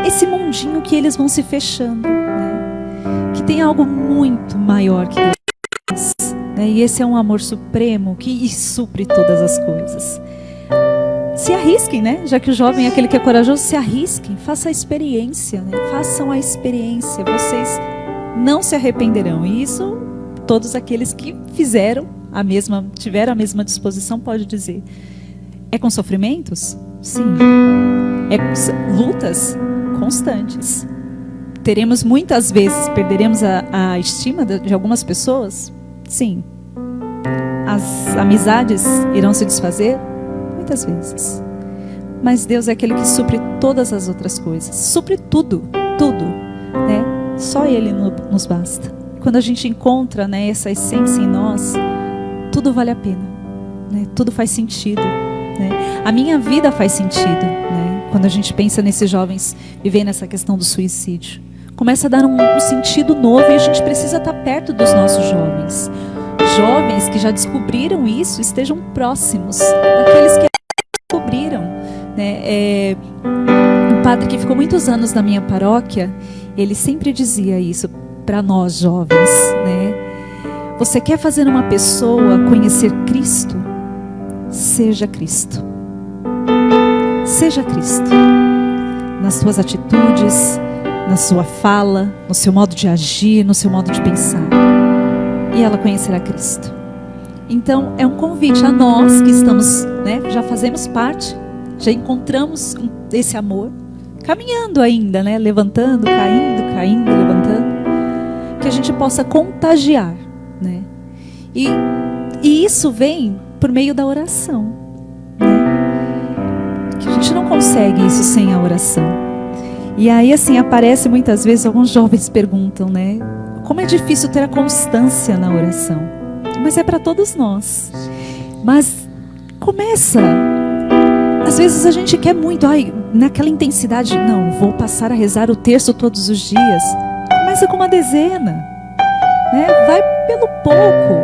esse mundinho que eles vão se fechando, né? Que tem algo muito maior que Deus, né? E esse é um amor supremo que supre todas as coisas. Se arrisquem, né? Já que o jovem é aquele que é corajoso, se arrisquem, faça a experiência, né? Façam a experiência, vocês não se arrependerão. E isso, todos aqueles que tiveram a mesma disposição, pode dizer. É com sofrimentos? Sim. É com lutas constantes. Teremos muitas vezes, perderemos a estima de algumas pessoas? Sim. As amizades irão se desfazer? Muitas vezes. Mas Deus é aquele que supre todas as outras coisas. Supre tudo, tudo, né? Só Ele nos basta. Quando a gente encontra, né, essa essência em nós, tudo vale a pena, né? Tudo faz sentido, né? A minha vida faz sentido, né? Quando a gente pensa nesses jovens vivendo essa questão do suicídio, começa a dar um sentido novo e a gente precisa estar perto dos nossos jovens. Jovens que já descobriram isso, estejam próximos daqueles que descobriram, né? Um padre que ficou muitos anos na minha paróquia, ele sempre dizia isso para nós jovens, né? Você quer fazer uma pessoa conhecer Cristo? Seja Cristo. Seja Cristo. Nas suas atitudes, na sua fala, no seu modo de agir, no seu modo de pensar. E ela conhecerá Cristo. Então é um convite a nós que estamos, né, já fazemos parte, já encontramos esse amor, caminhando ainda, né, levantando, caindo, levantando, que a gente possa contagiar, né? E isso vem por meio da oração, né? Que a gente não consegue isso sem a oração. E aí assim aparece muitas vezes, alguns jovens perguntam, né? Como é difícil ter a constância na oração. Mas é para todos nós. Mas começa. Às vezes a gente quer muito, naquela intensidade, não, vou passar a rezar o terço todos os dias. Começa com uma dezena, né? Vai pelo pouco,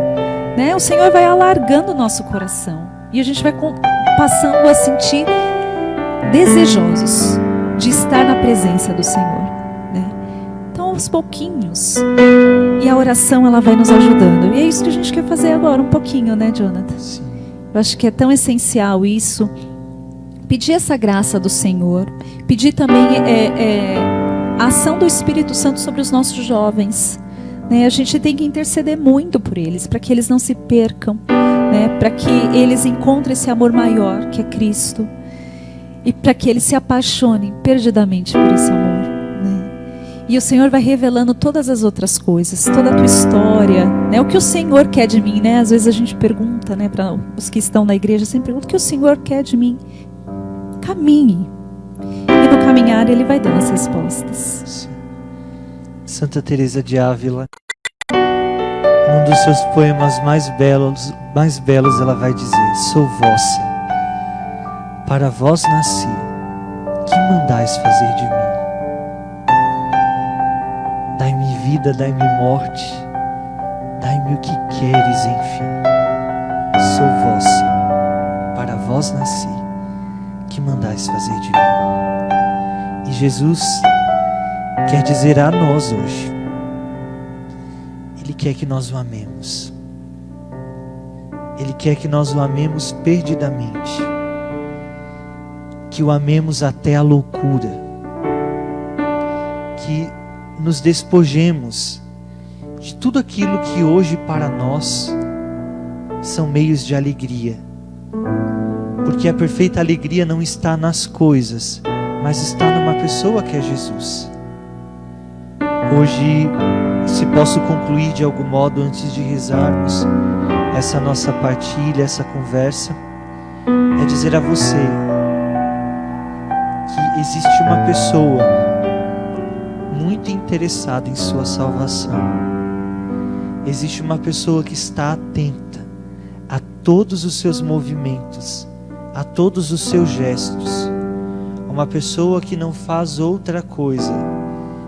né? O Senhor vai alargando o nosso coração. E a gente vai passando a sentir desejosos de estar na presença do Senhor, né? Então, aos pouquinhos. E a oração, ela vai nos ajudando. E é isso que a gente quer fazer agora, um pouquinho, né, Jonathan? Sim. Eu acho que é tão essencial isso, pedir essa graça do Senhor, pedir também a ação do Espírito Santo sobre os nossos jovens, né? A gente tem que interceder muito por eles, para que eles não se percam, né? Para que eles encontrem esse amor maior que é Cristo, e para que eles se apaixonem perdidamente por esse amor, né? E o Senhor vai revelando todas as outras coisas, toda a tua história, né? O que o Senhor quer de mim, né? Às vezes a gente pergunta, né, para os que estão na igreja, sempre pergunta: o que o Senhor quer de mim? Caminhe. E no caminhar Ele vai dando as respostas. Sim. Santa Teresa de Ávila, num dos seus poemas mais belos, ela vai dizer: sou vossa, para vós nasci, que mandais fazer de mim? Dai-me vida, dai-me morte, dai-me o que queres, enfim. Sou vossa, para vós nasci, que mandais fazer de mim? E Jesus quer dizer a nós hoje, Ele quer que nós o amemos. Ele quer que nós o amemos perdidamente, que o amemos até a loucura, que nos despojemos de tudo aquilo que hoje para nós são meios de alegria, porque a perfeita alegria não está nas coisas, mas está numa pessoa que é Jesus. Hoje, se posso concluir de algum modo antes de rezarmos essa nossa partilha, essa conversa, é dizer a você que existe uma pessoa muito interessada em sua salvação. Existe uma pessoa que está atenta a todos os seus movimentos, a todos os seus gestos. Uma pessoa que não faz outra coisa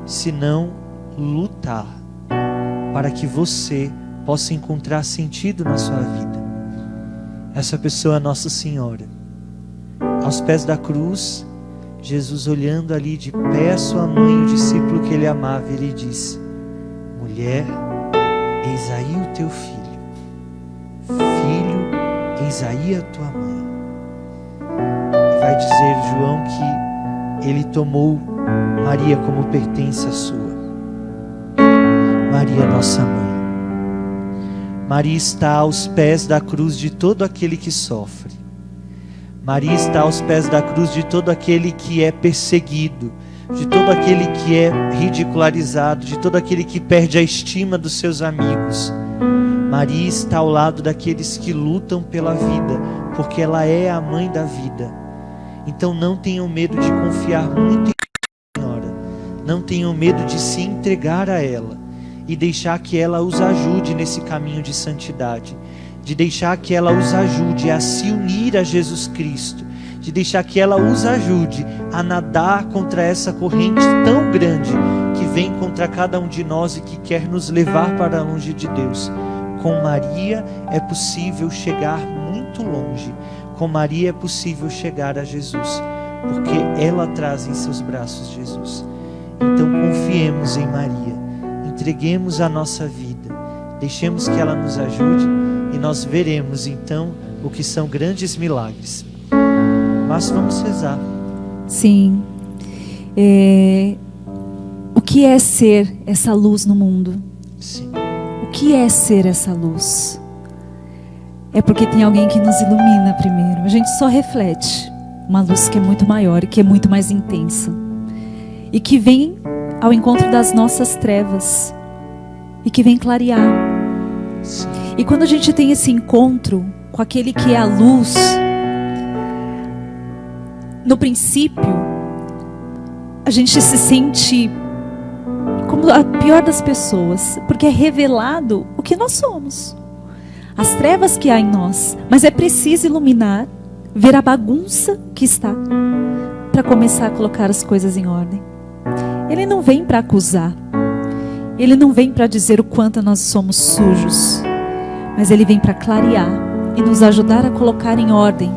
senão lutar para que você possa encontrar sentido na sua vida. Essa pessoa é Nossa Senhora. Aos pés da cruz, Jesus olhando ali de pé a sua mãe, o discípulo que Ele amava, Ele diz: mulher, eis aí o teu filho. Filho, eis aí a tua mãe. E vai dizer João que Ele tomou Maria como pertença sua. Maria, nossa mãe. Maria está aos pés da cruz de todo aquele que sofre. Maria está aos pés da cruz de todo aquele que é perseguido, de todo aquele que é ridicularizado, de todo aquele que perde a estima dos seus amigos. Maria está ao lado daqueles que lutam pela vida, porque ela é a mãe da vida. Então não tenham medo de confiar muito em Senhora. Não tenham medo de se entregar a ela e deixar que ela os ajude nesse caminho de santidade, de deixar que ela os ajude a se unir a Jesus Cristo, de deixar que ela os ajude a nadar contra essa corrente tão grande que vem contra cada um de nós e que quer nos levar para longe de Deus. Com Maria é possível chegar muito longe. Com Maria é possível chegar a Jesus, porque ela traz em seus braços Jesus. Então confiemos em Maria, entreguemos a nossa vida, deixemos que ela nos ajude e nós veremos então o que são grandes milagres. Mas vamos rezar. Sim. O que é ser essa luz no mundo? Sim. O que é ser essa luz? É porque tem alguém que nos ilumina primeiro. A gente só reflete uma luz que é muito maior e que é muito mais intensa, e que vem ao encontro das nossas trevas e que vem clarear. Sim. E quando a gente tem esse encontro com aquele que é a luz, no princípio a gente se sente como a pior das pessoas, porque é revelado o que nós somos, as trevas que há em nós. Mas é preciso iluminar, ver a bagunça que está, para começar a colocar as coisas em ordem. Ele não vem para acusar, Ele não vem para dizer o quanto nós somos sujos, mas Ele vem para clarear e nos ajudar a colocar em ordem,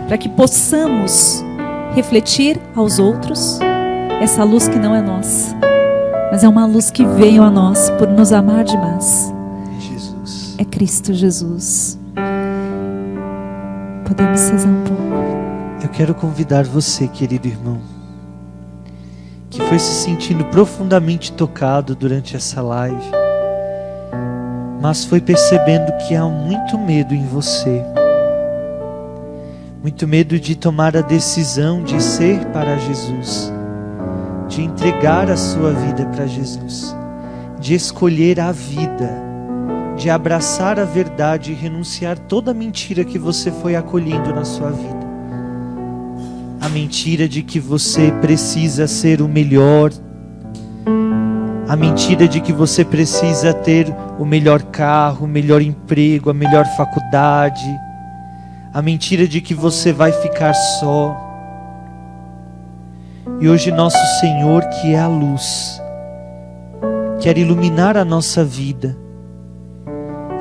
para que possamos refletir aos outros essa luz que não é nossa, mas é uma luz que veio a nós por nos amar demais. Jesus. É Cristo Jesus. Podemos rezar um pouco. Eu quero convidar você, querido irmão, que foi se sentindo profundamente tocado durante essa live, mas foi percebendo que há muito medo em você. Muito medo de tomar a decisão de ser para Jesus, de entregar a sua vida para Jesus, de escolher a vida, de abraçar a verdade e renunciar toda a mentira que você foi acolhendo na sua vida. A mentira de que você precisa ser o melhor, a mentira de que você precisa ter o melhor carro, o melhor emprego, a melhor faculdade, a mentira de que você vai ficar só. E hoje nosso Senhor, que é a luz, quer iluminar a nossa vida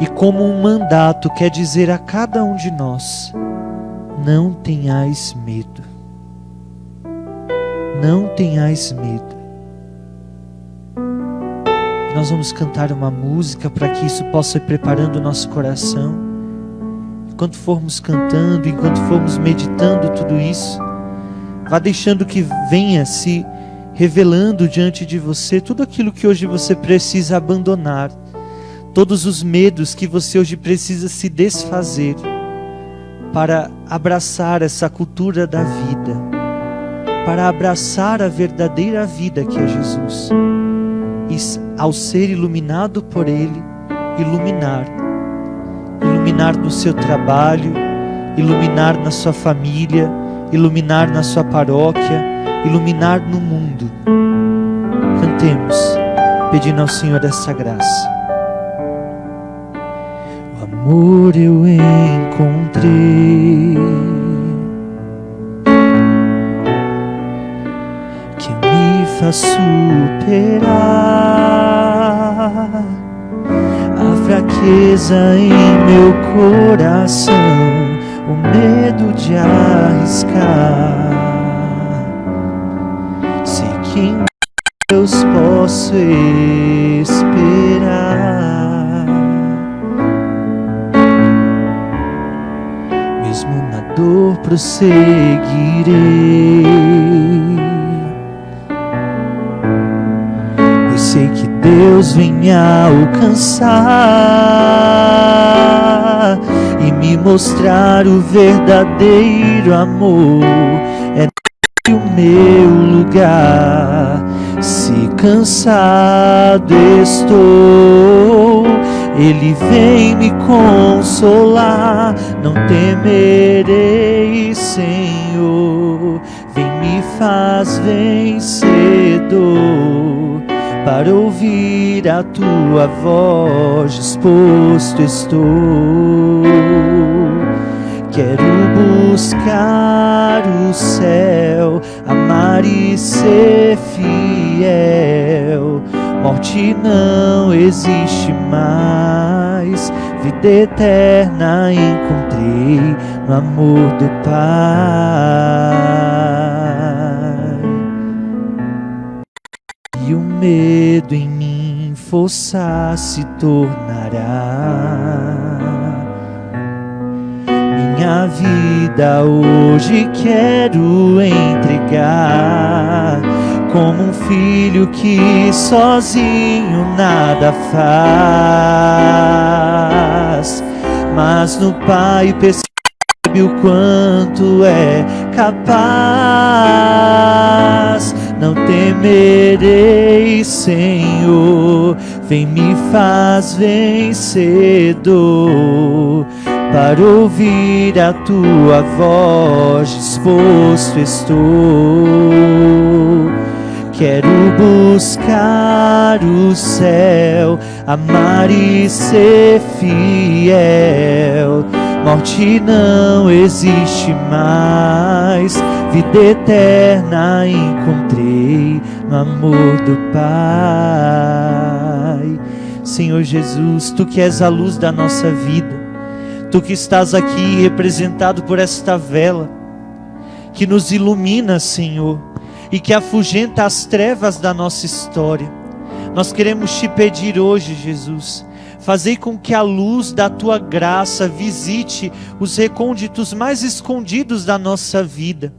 e, como um mandato, quer dizer a cada um de nós: não tenhais medo. Não tenhais medo. Nós vamos cantar uma música para que isso possa ir preparando o nosso coração. Enquanto formos cantando, enquanto formos meditando tudo isso, vá deixando que venha se revelando diante de você tudo aquilo que hoje você precisa abandonar, todos os medos que você hoje precisa se desfazer para abraçar essa cultura da vida, para abraçar a verdadeira vida que é Jesus, e ao ser iluminado por Ele, iluminar no seu trabalho, iluminar na sua família, iluminar na sua paróquia, iluminar no mundo. Cantemos, pedindo ao Senhor essa graça. O amor eu encontrei, que me faz superar a fraqueza em meu coração, o medo de arriscar. Sei que em Deus posso esperar, mesmo na dor prosseguirei, pois sei que Deus vem alcançar e me mostrar o verdadeiro amor. É o meu lugar. Se cansado estou, Ele vem me consolar. Não temerei, Senhor, vem me faz vencedor. Para ouvir a tua voz, disposto estou. Quero buscar o céu, amar e ser fiel. Morte não existe mais, vida eterna encontrei no amor do Pai. E o medo em mim força se tornará. Minha vida hoje quero entregar, como um filho que sozinho nada faz, mas no Pai percebe o quanto é capaz. Não temerei, Senhor, vem me faz vencedor. Para ouvir a tua voz, disposto estou. Quero buscar o céu, amar e ser fiel. Morte não existe mais, vida eterna encontrei no amor do Pai. Senhor Jesus, Tu que és a luz da nossa vida, Tu que estás aqui representado por esta vela, que nos ilumina, Senhor, e que afugenta as trevas da nossa história. Nós queremos Te pedir hoje, Jesus, Fazei com que a luz da tua graça visite os recônditos mais escondidos da nossa vida.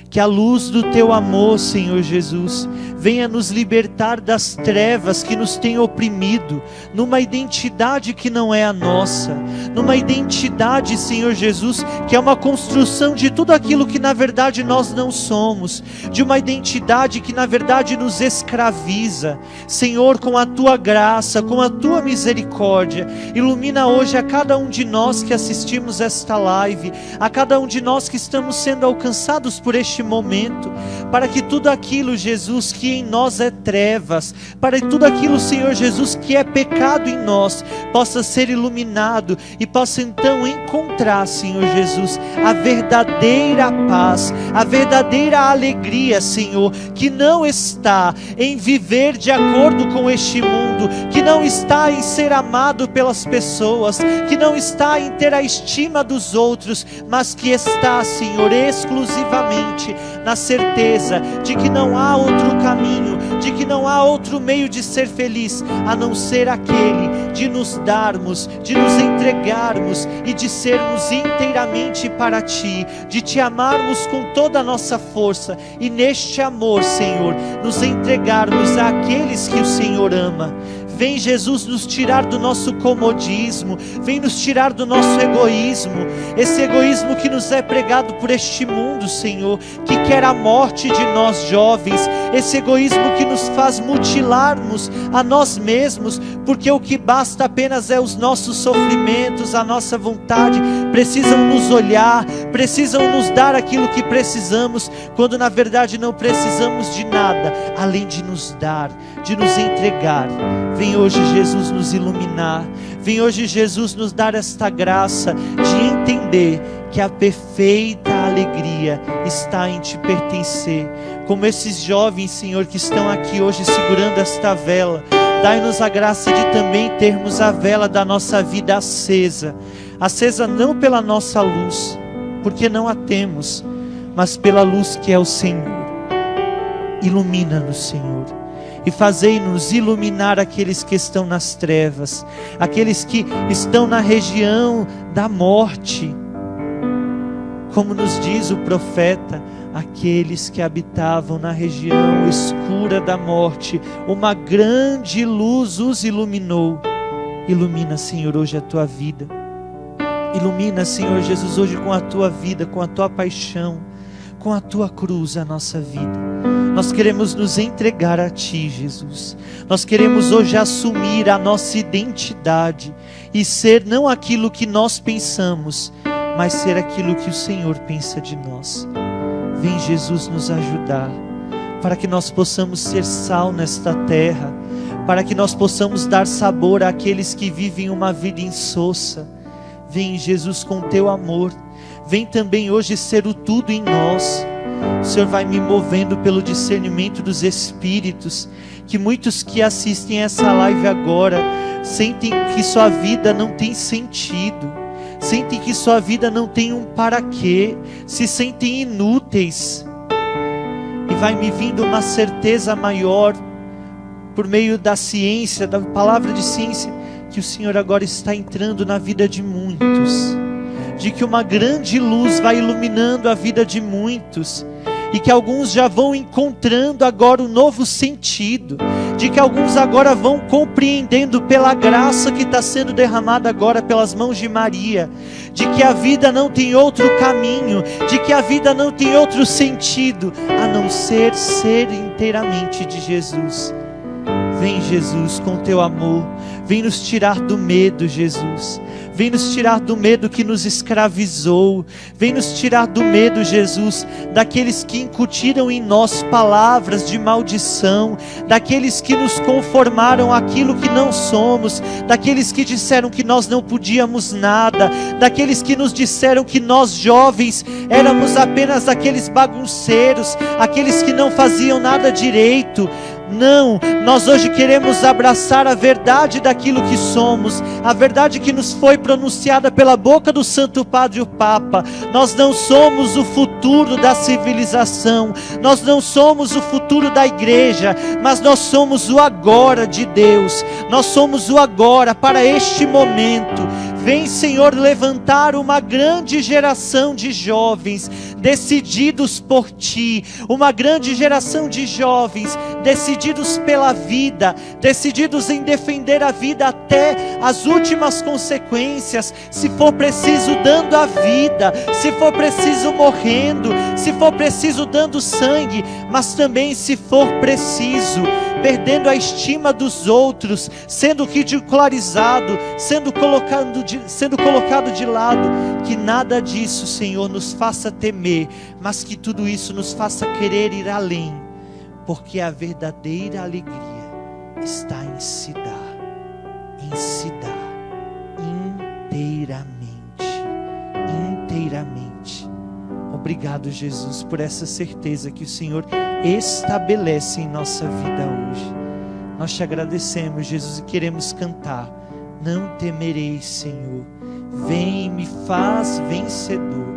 Que a luz do teu amor, Senhor Jesus, venha nos libertar das trevas que nos têm oprimido, numa identidade que não é a nossa, numa identidade, Senhor Jesus, que é uma construção de tudo aquilo que na verdade nós não somos, de uma identidade que na verdade nos escraviza. Senhor, com a tua graça, com a tua misericórdia, ilumina hoje a cada um de nós que assistimos esta live, a cada um de nós que estamos sendo alcançados por este momento, para que tudo aquilo, Jesus, que em nós é trevas, para que tudo aquilo, Senhor Jesus, que é pecado em nós, possa ser iluminado e possa então encontrar, Senhor Jesus, a verdadeira paz, a verdadeira alegria, Senhor, que não está em viver de acordo com este mundo, que não está em ser amado pelas pessoas, que não está em ter a estima dos outros, mas que está, Senhor, exclusivamente na certeza de que não há outro caminho, de que não há outro meio de ser feliz, a não ser aquele de nos darmos, de nos entregarmos e de sermos inteiramente para Ti, de Te amarmos com toda a nossa força e neste amor, Senhor, nos entregarmos àqueles que o Senhor ama. Vem, Jesus, nos tirar do nosso comodismo, vem nos tirar do nosso egoísmo, esse egoísmo que nos é pregado por este mundo, Senhor, que quer a morte de nós jovens, esse egoísmo que nos faz mutilarmos a nós mesmos, porque o que basta apenas é os nossos sofrimentos, a nossa vontade, precisam nos olhar, precisam nos dar aquilo que precisamos, quando na verdade não precisamos de nada, além de nos dar, de nos entregar. Vem hoje, Jesus, nos iluminar. Vem hoje, Jesus, nos dar esta graça de entender que a perfeita alegria está em Te pertencer. Como esses jovens, Senhor, que estão aqui hoje segurando esta vela, dai-nos a graça de também termos a vela da nossa vida acesa. Acesa não pela nossa luz, porque não a temos, mas pela luz que é o Senhor. Ilumina-nos, Senhor. E fazei-nos iluminar aqueles que estão nas trevas, aqueles que estão na região da morte. Como nos diz o profeta, aqueles que habitavam na região escura da morte, uma grande luz os iluminou. Ilumina, Senhor, hoje a Tua vida. Ilumina, Senhor Jesus, hoje com a Tua vida, com a Tua paixão, com a Tua cruz a nossa vida. Nós queremos nos entregar a Ti, Jesus. Nós queremos hoje assumir a nossa identidade e ser não aquilo que nós pensamos, mas ser aquilo que o Senhor pensa de nós. Vem, Jesus, nos ajudar, para que nós possamos ser sal nesta terra, para que nós possamos dar sabor àqueles que vivem uma vida insossa. Vem, Jesus, com Teu amor. Vem também hoje ser o tudo em nós. O Senhor vai me movendo pelo discernimento dos Espíritos, que muitos que assistem essa live agora sentem que sua vida não tem sentido, sentem que sua vida não tem um para quê, se sentem inúteis. E vai me vindo uma certeza maior, por meio da ciência, da palavra de ciência, que o Senhor agora está entrando na vida de muitos, de que uma grande luz vai iluminando a vida de muitos, e que alguns já vão encontrando agora um novo sentido, de que alguns agora vão compreendendo pela graça que está sendo derramada agora pelas mãos de Maria, de que a vida não tem outro caminho, de que a vida não tem outro sentido, a não ser inteiramente de Jesus. Vem, Jesus, com Teu amor, vem nos tirar do medo, Jesus. Vem nos tirar do medo que nos escravizou. Vem nos tirar do medo, Jesus, daqueles que incutiram em nós palavras de maldição, daqueles que nos conformaram àquilo que não somos, daqueles que disseram que nós não podíamos nada, daqueles que nos disseram que nós jovens éramos apenas aqueles bagunceiros, aqueles que não faziam nada direito. Não, nós hoje queremos abraçar a verdade daquilo que somos, a verdade que nos foi pronunciada pela boca do Santo Padre o Papa. Nós não somos o futuro da civilização, nós não somos o futuro da igreja, mas nós somos o agora de Deus, nós somos o agora para este momento. Vem, Senhor, levantar uma grande geração de jovens decididos por Ti, uma grande geração de jovens decididos pela vida, decididos em defender a vida até as últimas consequências, se for preciso dando a vida, se for preciso morrendo, se for preciso dando sangue, mas também se for preciso perdendo a estima dos outros, sendo ridicularizado, sendo colocado de lado. Que nada disso, Senhor, nos faça temer, mas que tudo isso nos faça querer ir além, porque a verdadeira alegria está em se dar inteiramente. Obrigado, Jesus, por essa certeza que o Senhor estabelece em nossa vida hoje. Nós te agradecemos, Jesus, e queremos cantar: não temerei, Senhor, vem e me faz vencedor,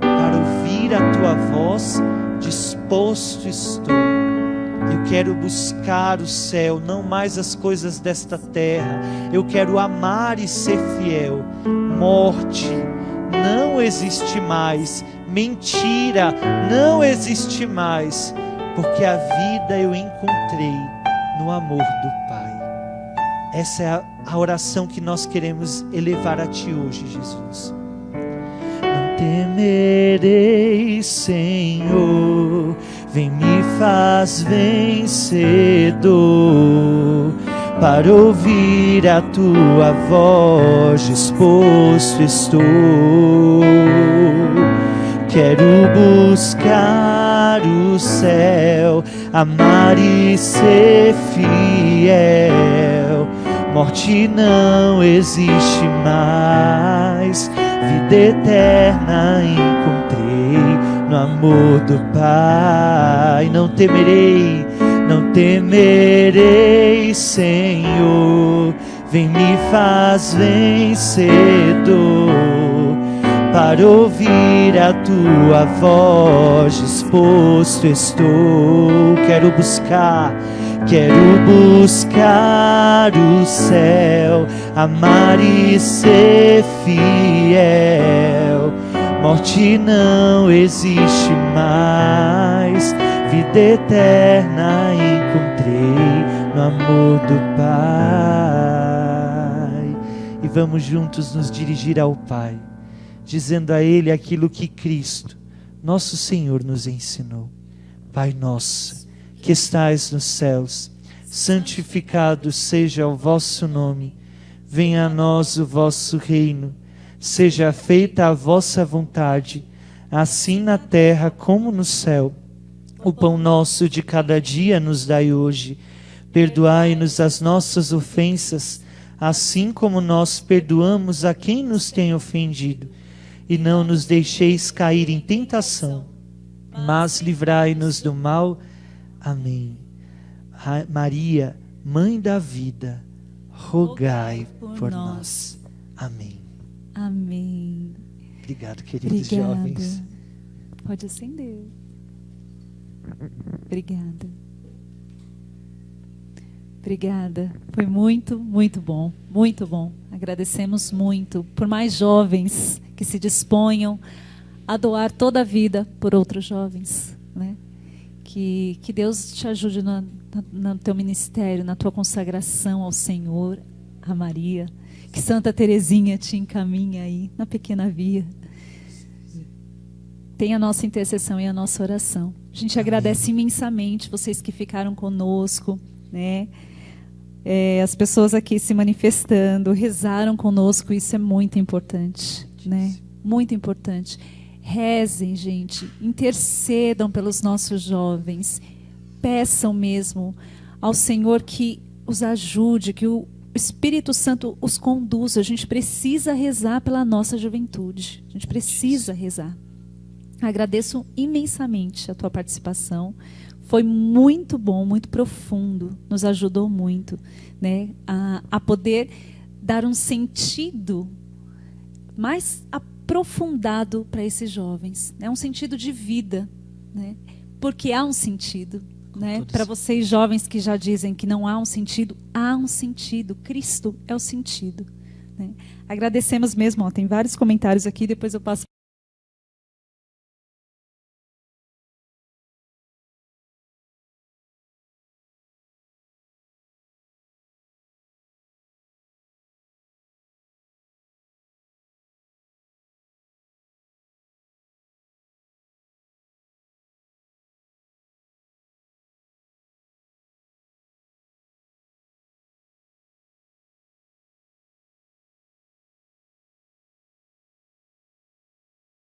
para ouvir a tua voz, disposto estou. Eu quero buscar o céu, não mais as coisas desta terra. Eu quero amar e ser fiel. Morte não existe mais, mentira não existe mais, porque a vida eu encontrei no amor do Pai. Essa é a oração que nós queremos elevar a Ti hoje, Jesus. Não temerei, Senhor, vem me faz vencedor, para ouvir a Tua voz, disposto estou. Quero buscar o céu, amar e ser fiel. Morte não existe mais, vida eterna encontrei no amor do Pai. Não temerei, Senhor, vem me faz vencedor, para ouvir a Tua voz, disposto estou. Quero buscar o céu, amar e ser fiel. Morte não existe mais, vida eterna encontrei no amor do Pai. E vamos juntos nos dirigir ao Pai, dizendo a Ele aquilo que Cristo, nosso Senhor, nos ensinou. Pai nosso, que estais nos céus, santificado seja o vosso nome. Venha a nós o vosso reino. Seja feita a vossa vontade, assim na terra como no céu. O pão nosso de cada dia nos dai hoje. Perdoai-nos as nossas ofensas, assim como nós perdoamos a quem nos tem ofendido. E não nos deixeis cair em tentação, mas livrai-nos do mal. Amém. Maria, Mãe da vida, rogai por nós. Amém. Amém. Obrigado, queridos Obrigada. jovens. Pode acender. Obrigada. Obrigada. Foi muito, muito bom. Muito bom. Agradecemos muito por mais jovens que se disponham a doar toda a vida por outros jovens, né? Que Deus te ajude no teu ministério, na tua consagração ao Senhor, a Maria. Que Santa Teresinha te encaminhe aí na pequena via. Tem a nossa intercessão e a nossa oração. A gente agradece imensamente vocês que ficaram conosco, né? As pessoas aqui se manifestando, rezaram conosco, isso é muito importante, né? Muito importante. Rezem, gente, intercedam pelos nossos jovens, peçam mesmo ao Senhor que os ajude, que o Espírito Santo os conduza. A gente precisa rezar pela nossa juventude, a gente precisa rezar. Agradeço imensamente a tua participação, Foi muito bom, muito profundo, nos ajudou muito, né, a poder dar um sentido mais aprofundado para esses jovens, né, um sentido de vida, né, porque há um sentido, né, para vocês jovens que já dizem que não há um sentido, há um sentido, Cristo é o sentido, né. Agradecemos mesmo, ó, tem vários comentários aqui, depois eu passo